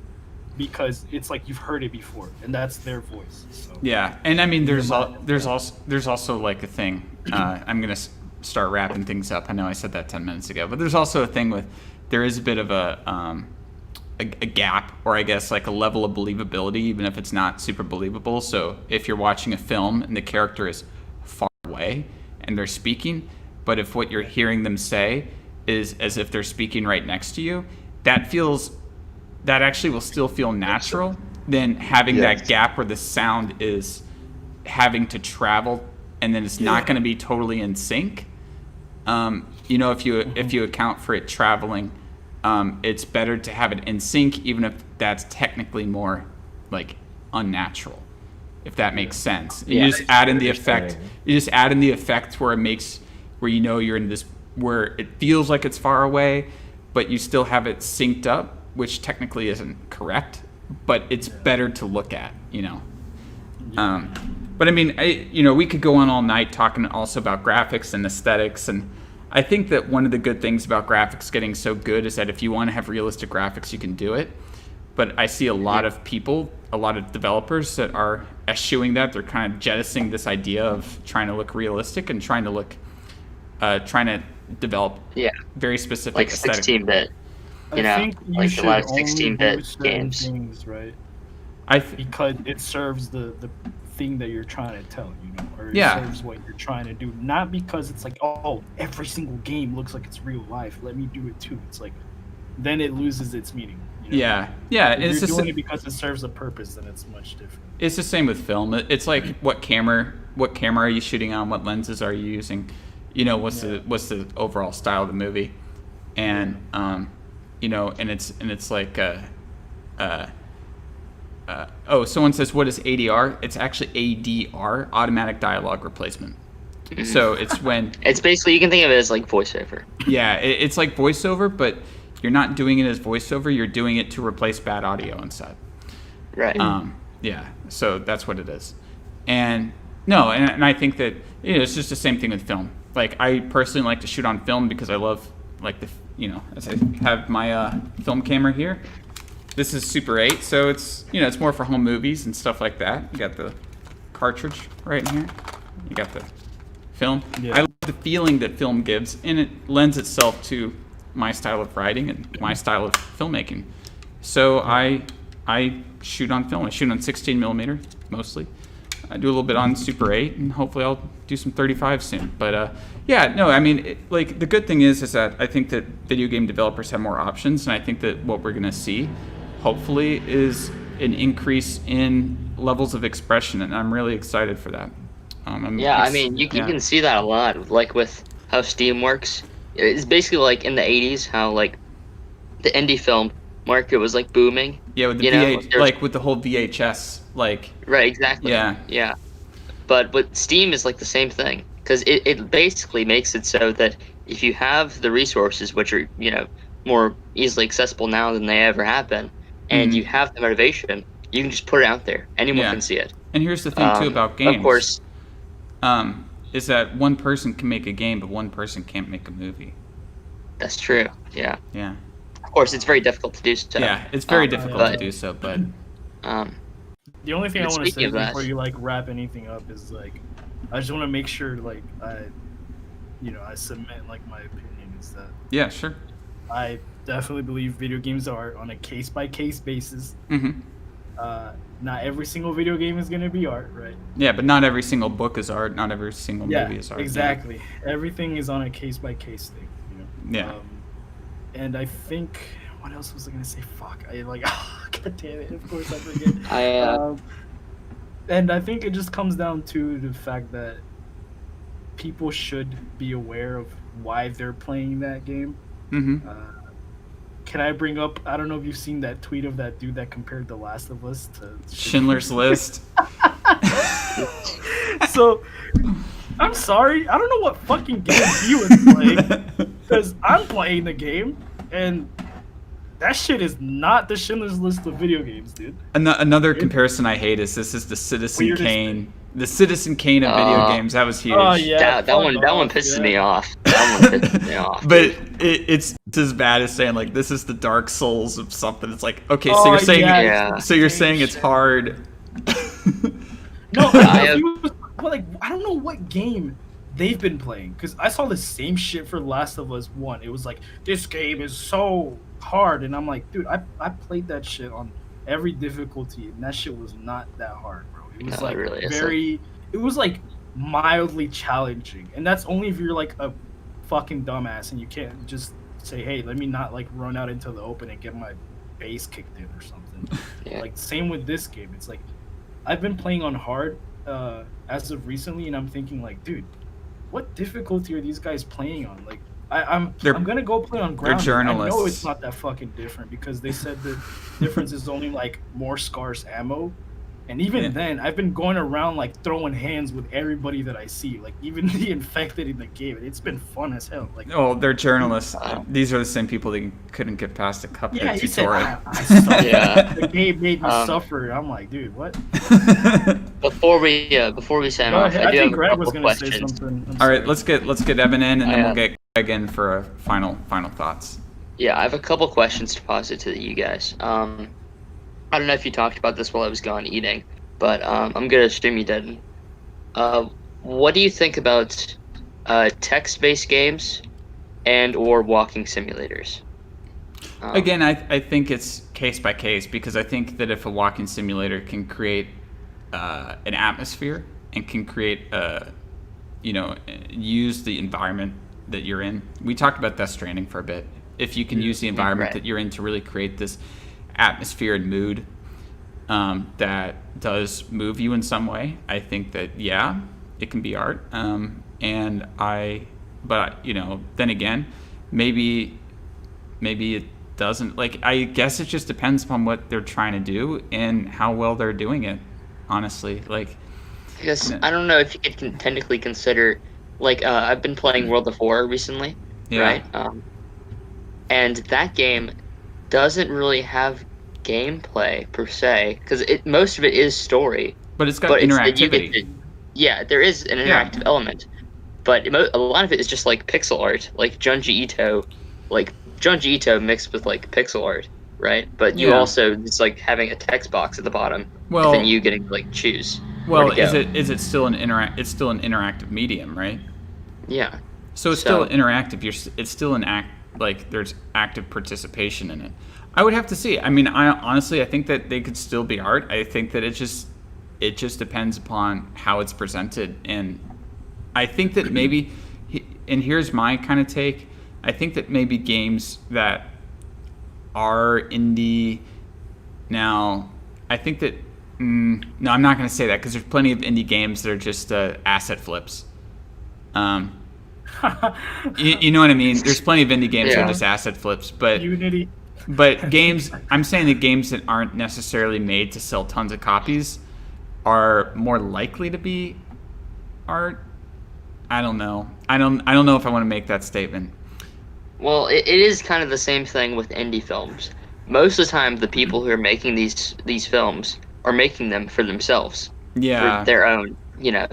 because it's like you've heard it before and that's their voice. So. Yeah, and I mean, there's also like a thing. I'm gonna start wrapping things up. I know I said that 10 minutes ago, but there's also a thing with there is a bit of a gap, or I guess like a level of believability, even if it's not super believable. So if you're watching a film and the character is far away and they're speaking, but if what you're hearing them say is as if they're speaking right next to you, that actually will still feel natural than having that gap where the sound is having to travel and then it's not going to be totally in sync. If you account for it traveling, it's better to have it in sync, even if that's technically more like unnatural, if that makes sense. Yeah. You just add in the effect. You just add in the effect where you're in this, where it feels like it's far away, but you still have it synced up, which technically isn't correct, but it's better to look at, But I mean, we could go on all night talking also about graphics and aesthetics, and I think that one of the good things about graphics getting so good is that if you want to have realistic graphics, you can do it. But I see a lot of people, a lot of developers that are eschewing that. They're kind of jettisoning this idea of trying to look realistic and trying to develop very specific like aesthetic. 16-bit. I think you like should a lot of only 16-bit do certain games. things, right? Because Because it serves the thing that you're trying to tell, or it Yeah. serves what you're trying to do. Not because it's like, oh, every single game looks like it's real life. Let me do it too. It's like, then it loses its meaning. Yeah. If It's you're just doing it because it serves a purpose, then it's much different. It's the same with film. It's like what camera are you shooting on? What lenses are you using? What's the overall style of the movie? And and it's like someone says, what is ADR? It's actually ADR, automatic dialogue replacement. So it's when It's basically, you can think of it as like voiceover. it's like voiceover, but you're not doing it as voiceover. You're doing it to replace bad audio inside. Right. So that's what it is. And I think that it's just the same thing with film. Like I personally like to shoot on film because I love as I have my film camera here. This is Super 8, so it's it's more for home movies and stuff like that. You got the cartridge right in here. You got the film. Yeah. I love the feeling that film gives, and it lends itself to my style of writing and my style of filmmaking. So I shoot on film. I shoot on 16 millimeter mostly. I do a little bit on Super 8, and hopefully I'll do some 35 soon. But the good thing is that I think that video game developers have more options, and I think that what we're gonna see, hopefully, is an increase in levels of expression, and I'm really excited for that. You can see that a lot, like with how Steam works. It's basically like in the 80s, how like the indie film market was like booming. Yeah, with the with the whole VHS, like. Right, exactly. Yeah. But with Steam is like the same thing, because it basically makes it so that if you have the resources, which are more easily accessible now than they ever have been, and you have the motivation, you can just put it out there. Anyone can see it. And here's the thing too about games. Of course, is that one person can make a game, but one person can't make a movie. That's true. Yeah. Yeah. Of course, it's very difficult to do so. Yeah, it's very difficult to do so, but the only thing I want to say that, before you like wrap anything up is like, I just want to make sure like I submit like my opinion is that sure. I definitely believe video games are on a case by case basis. Not every single video game is going to be art, right? Yeah, but not every single book is art. Not every single movie is art. Exactly. Yeah. Everything is on a case by case thing. Yeah. And I think, what else was I gonna say? Fuck, god damn it! Of course I forget. And I think it just comes down to the fact that people should be aware of why they're playing that game. Can I bring up? I don't know if you've seen that tweet of that dude that compared The Last of Us to Schindler's List. So, I'm sorry, I don't know what fucking game he was playing, because I'm playing the game, and that shit is not the Schindler's List of video games, dude. Another comparison I hate is this is the Citizen Kane. The Citizen Kane of video games. That was huge. Oh yeah, that one pisses me off. That one pisses me off. But it's as bad as saying like this is the Dark Souls of something. It's like, okay, so you're saying so you're saying it's hard. No, I don't know what game they've been playing, because I saw the same shit for Last of Us 1. It was like, this game is so hard, and I'm like, dude, I played that shit on every difficulty, and that shit was not that hard, bro. It was it was like mildly challenging, and that's only if you're like a fucking dumbass and you can't just say, hey, let me not like run out into the open and get my base kicked in or something. Like same with this game. It's like I've been playing on hard as of recently, and I'm thinking like, dude, what difficulty are these guys playing on? Like I'm gonna go play on ground. They're journalists. I know it's not that fucking different, because they said the difference is only like more scarce ammo. And even then, I've been going around like throwing hands with everybody that I see, like even the infected in the game. It's been fun as hell. Like, oh, they're journalists. These are the same people that couldn't get past a Cuphead tutorial. I suffered. The game made me suffer. I'm like, dude, what? Before we sign off, I do have a couple questions. All right, let's get Evan in, and then we'll get Greg in for a final thoughts. Yeah, I have a couple questions to posit to you guys. I don't know if you talked about this while I was gone eating, but I'm going to assume you didn't. What do you think about text-based games and or walking simulators? Again, I think it's case by case, because I think that if a walking simulator can create an atmosphere and can create use the environment that you're in. We talked about Death Stranding for a bit. If you can use the environment that you're in to really create this atmosphere and mood that does move you in some way, I think that it can be art. But then again, maybe it doesn't. Like, I guess it just depends upon what they're trying to do and how well they're doing it. Honestly, like, I guess I don't know if you could technically consider, like, I've been playing World of War recently, right? And that game doesn't really have gameplay per se, because most of it is story, but it's got interactivity. There is an interactive element, but a lot of it is just like pixel art, like Junji Ito mixed with like pixel art, right? But you also, it's like having a text box at the bottom, and then you getting to like choose. Well, is it still it's still an interactive medium, right? Yeah. So it's still interactive. It's still an act, like there's active participation in it. I would have to see. I mean, I think that they could still be art. I think that it just depends upon how it's presented, and I think that maybe, and here's my kind of take, I think that maybe games that are indie now, I think that no, I'm not going to say that, because there's plenty of indie games that are just asset flips. You know what I mean? There's plenty of indie games that are just asset flips, but Unity. But games, I'm saying that games that aren't necessarily made to sell tons of copies are more likely to be art. I don't know. I don't know if I want to make that statement. Well, it is kind of the same thing with indie films. Most of the time, the people who are making these films are making them for themselves, for their own,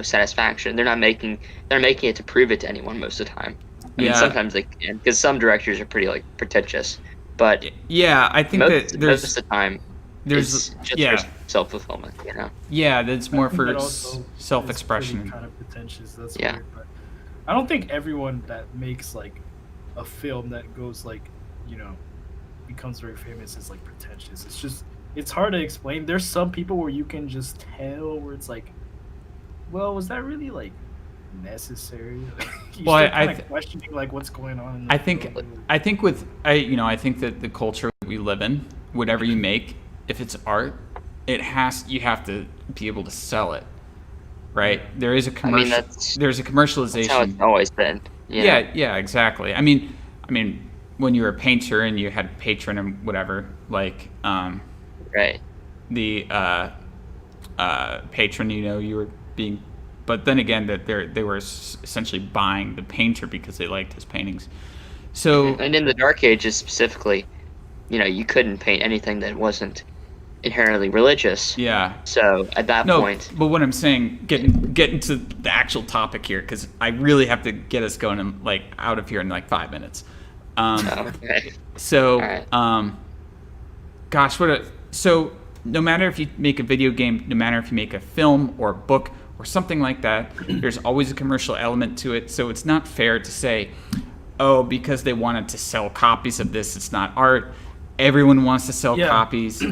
satisfaction. They're making it to prove it to anyone most of the time. I mean, sometimes they can, because some directors are pretty like pretentious, but yeah, I think most that there's of the time there's it's just for self-fulfillment, Yeah, that's more for also self-expression. Kind of pretentious. That's Yeah. weird, but I don't think everyone that makes like a film that goes like, becomes very famous is like pretentious. It's hard to explain. There's some people where you can just tell where it's like, well, was that really like necessary? You Well, start I kind of questioning like what's going on. In the I think film. I think I think that the culture that we live in, whatever you make, if it's art, you have to be able to sell it, right? There is a commercial. There's a commercialization. That's how it's always been. Yeah, exactly. I mean, when you were a painter and you had a patron and whatever, like right. the patron, you were being, but then again, that they were essentially buying the painter because they liked his paintings. So, and in the Dark Ages specifically, you couldn't paint anything that wasn't inherently religious. Yeah. So at that point. But what I'm saying, getting to the actual topic here, because I really have to get us going and like out of here in like 5 minutes. Okay. So, right. Gosh, so no matter if you make a video game, no matter if you make a film or a book or something like that, there's always a commercial element to it. So it's not fair to say, oh, because they wanted to sell copies of this, it's not art. Everyone wants to sell copies.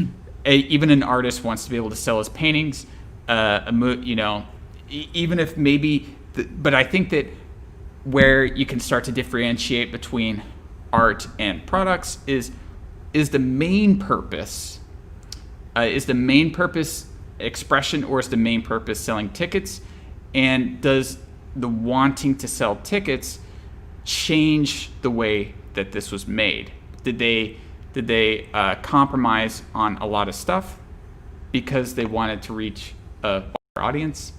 Even an artist wants to be able to sell his paintings. Even if maybe, but I think that where you can start to differentiate between art and products is the main purpose. Is the main purpose expression, or is the main purpose selling tickets? And does the wanting to sell tickets change the way that this was made? Did they compromise on a lot of stuff because they wanted to reach a wider audience?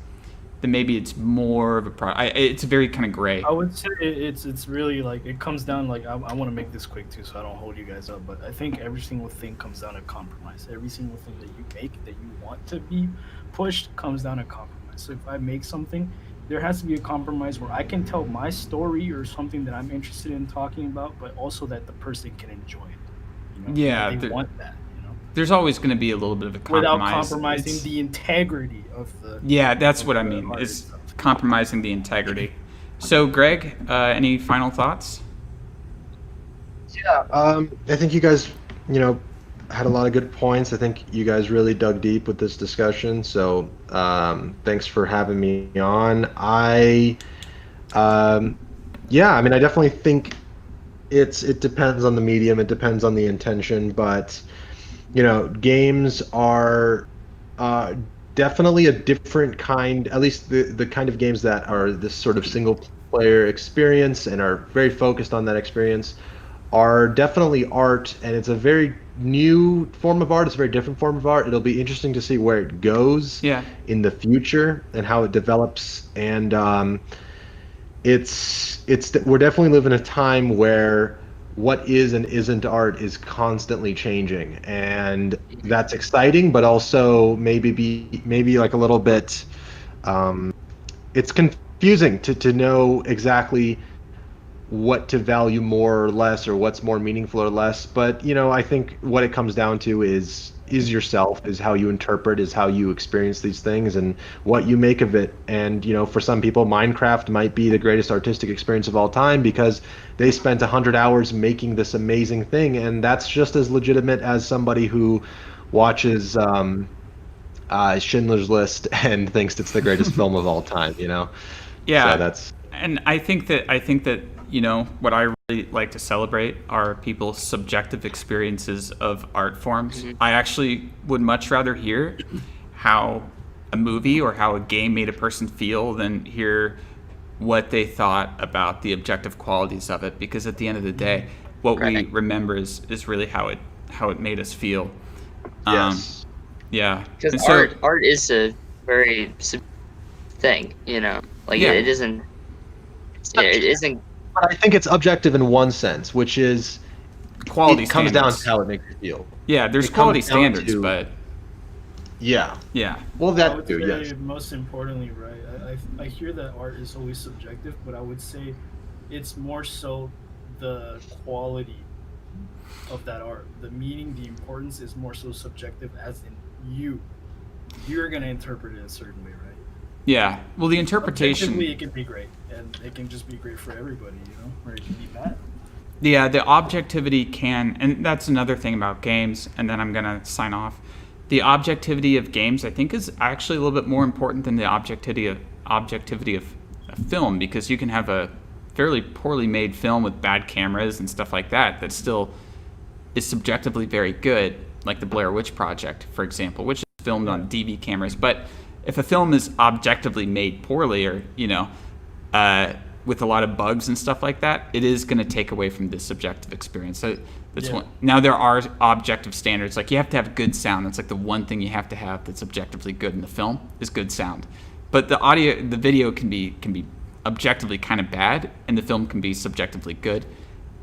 Then maybe it's more of a product. It's very kind of gray. I would say it's really like, it comes down, like, I want to make this quick too, so I don't hold you guys up, but I think every single thing comes down to compromise. Every single thing that you make that you want to be pushed comes down to compromise. So if I make something, there has to be a compromise where I can tell my story or something that I'm interested in talking about, but also that the person can enjoy it. Yeah, they want that. There's always going to be a little bit of a compromise. Without compromising the integrity of the... Yeah, that's what I mean, is compromising the integrity. So, Greg, any final thoughts? Yeah, I think you guys, had a lot of good points. I think you guys really dug deep with this discussion. So, thanks for having me on. I definitely think it depends on the medium. It depends on the intention, but games are definitely a different kind, at least the kind of games that are this sort of single player experience and are very focused on that experience are definitely art, and it's a very new form of art. It's a very different form of art. It'll be interesting to see where it goes in the future and how it develops. And we're definitely living in a time where what is and isn't art is constantly changing, and that's exciting, but also maybe like a little bit it's confusing to know exactly what to value more or less, or what's more meaningful or less. But I think what it comes down to is yourself, is how you interpret, is how you experience these things, and what you make of it. And for some people, Minecraft might be the greatest artistic experience of all time because they spent 100 hours making this amazing thing, and that's just as legitimate as somebody who watches Schindler's List and thinks it's the greatest film of all time. Yeah, so that's... And I think that what I really like to celebrate are people's subjective experiences of art forms. Mm-hmm. I actually would much rather hear how a movie or how a game made a person feel than hear what they thought about the objective qualities of it, because at the end of the day, what we remember is really how it made us feel. Yes. Yeah. Because art is a very thing, it isn't But I think it's objective in one sense, which is quality it comes standards. down to how it makes you feel. Yeah, there's It quality comes down standards, to- but Yeah. yeah. Well, I that would too, say yes. most importantly, right? I hear that art is always subjective, but I would say it's more so the quality of that art. The meaning, the importance is more so subjective, as in you're gonna interpret it a certain way, right? Yeah. Well, the interpretation. Objectively, it can be great, and it can just be great for everybody, or it can be bad. Yeah, the objectivity can, and that's another thing about games, and then I'm going to sign off. The objectivity of games, I think, is actually a little bit more important than the objectivity of a film, because you can have a fairly poorly made film with bad cameras and stuff like that that still is subjectively very good, like the Blair Witch Project, for example, which is filmed on DV cameras. But if a film is objectively made poorly, or with a lot of bugs and stuff like that, it is going to take away from the subjective experience. So that's one. Now there are objective standards, like you have to have good sound. That's like the one thing you have to have that's objectively good in the film is good sound. But the video can be objectively kind of bad, and the film can be subjectively good.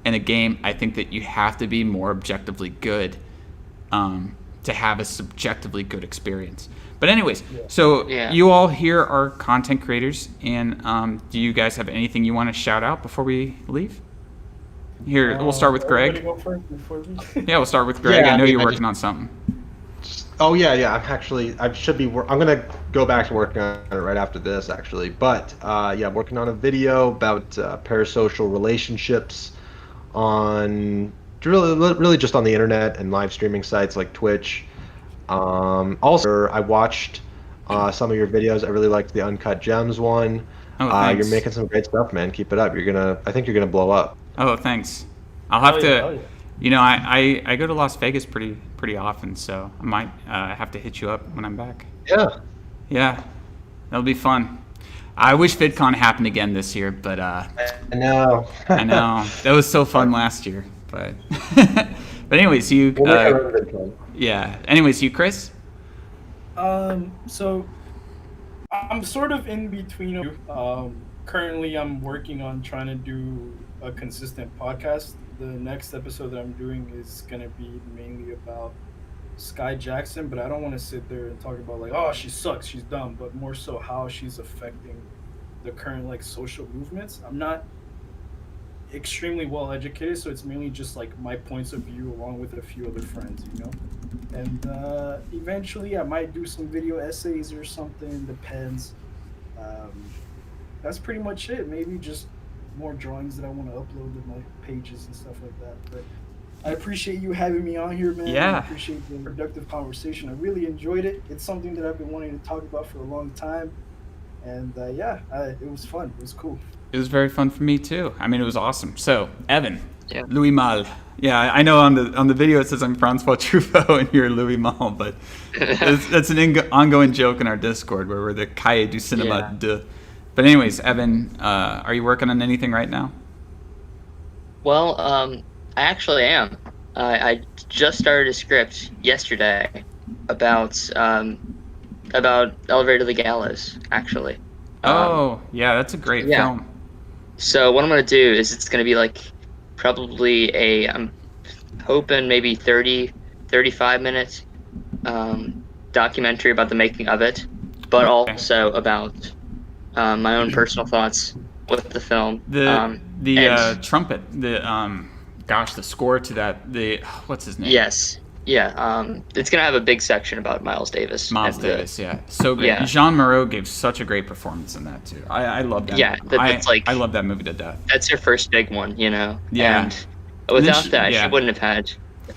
In a game, I think that you have to be more objectively good to have a subjectively good experience. But anyways, so you all here are content creators, and do you guys have anything you want to shout out before we leave? Here, we'll start with Greg. Go first before we... Yeah, we'll start with Greg. Yeah, I know you're I working on something. Oh yeah. I should be. I'm gonna go back to working on it right after this, actually. But I'm working on a video about parasocial relationships on really just on the internet and live streaming sites like Twitch. Also, I watched some of your videos. I really liked the Uncut Gems one. Oh, thanks. You're making some great stuff, man. Keep it up. I think you're gonna blow up. Oh, thanks. I'll have to. Oh, yeah. You know, I go to Las Vegas pretty often, so I might have to hit you up when I'm back. Yeah. Yeah, that'll be fun. I wish VidCon happened again this year, but I know. I know that was so fun last year. But but anyways, you yeah. Anyways, you Chris. So I'm sort of in between. Currently, I'm working on trying to do a consistent podcast. The next episode that I'm doing is gonna be mainly about Sky Jackson, but I don't want to sit there and talk about like, oh, she sucks, she's dumb, but more so how she's affecting the current like social movements. I'm not extremely well educated, so it's mainly just like my points of view along with a few other friends, And eventually, I might do some video essays or something. Depends. That's pretty much it. Maybe just more drawings that I want to upload to my pages and stuff like that. But I appreciate you having me on here, man. Yeah. I appreciate the productive conversation. I really enjoyed it. It's something that I've been wanting to talk about for a long time. And it was fun. It was cool. It was very fun for me too. I mean, it was awesome. So, Evan, Yeah. Louis Mal. Yeah, I know on the video it says I'm Francois Truffaut and you're Louis Mal, but that's an ongoing joke in our Discord where we're the Cahiers du Cinéma de. But anyways, Evan, are you working on anything right now? Well, I actually am. I just started a script yesterday about Elevator to the Gallows, actually. Yeah, that's a great film. So what I'm going to do is it's going to be like probably I'm hoping maybe 35 minutes documentary about the making of it, but also about my own personal thoughts with the film. The trumpet, the score to that, what's his name? Yes. Yeah, it's going to have a big section about Miles Davis. Miles Davis, so great. Yeah. Jean Moreau gave such a great performance in that too. I love that. Yeah, that's I love that movie to death. That's her first big one, Yeah. And without that, she wouldn't have had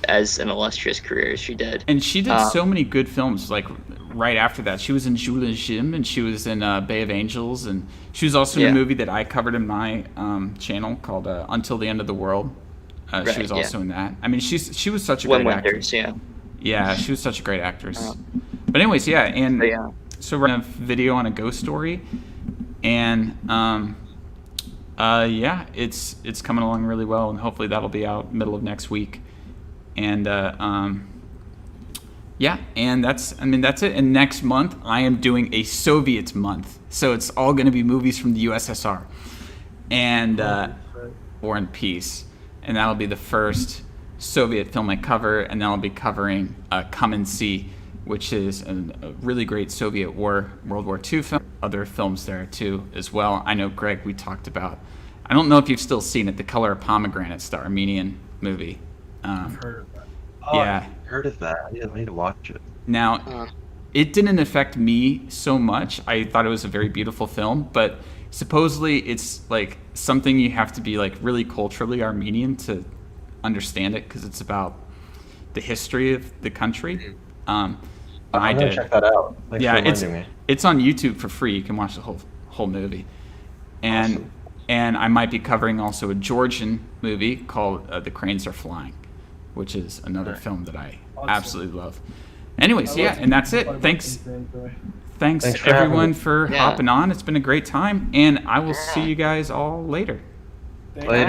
as an illustrious career as she did. And she did so many good films. Like right after that, she was in Jules Jim, and she was in Bay of Angels, and she was also in a movie that I covered in my channel called Until the End of the World. She was also in that. I mean, she was such a great actress. Yeah, she was such a great actress. But anyways, so we're in a video on a ghost story, and it's coming along really well, and hopefully that'll be out middle of next week. And and that's it. And next month I am doing a Soviet month, so it's all going to be movies from the USSR. And War and Peace, and that'll be the first Soviet film I cover, and then I'll be covering Come and See, which is a really great Soviet War, World War II film. Other films there too as well. I know, Greg, we talked about, I don't know if you've still seen it, The Color of Pomegranate, the Armenian movie. I've heard of that. Yeah. I heard of that. I need to watch it. Now, it didn't affect me so much. I thought it was a very beautiful film, but supposedly it's like something you have to be like really culturally Armenian to understand it, because it's about the history of the country. I'm gonna check that out. Thanks for reminding me. It's on YouTube for free. You can watch the whole movie. And Awesome. and I might be covering also a Georgian movie called The Cranes Are Flying, which is another film that I absolutely love. Anyways, yeah, and that's it. Thanks for everyone for Yeah. hopping on. It's been a great time, and I will see you guys all later. Thank you.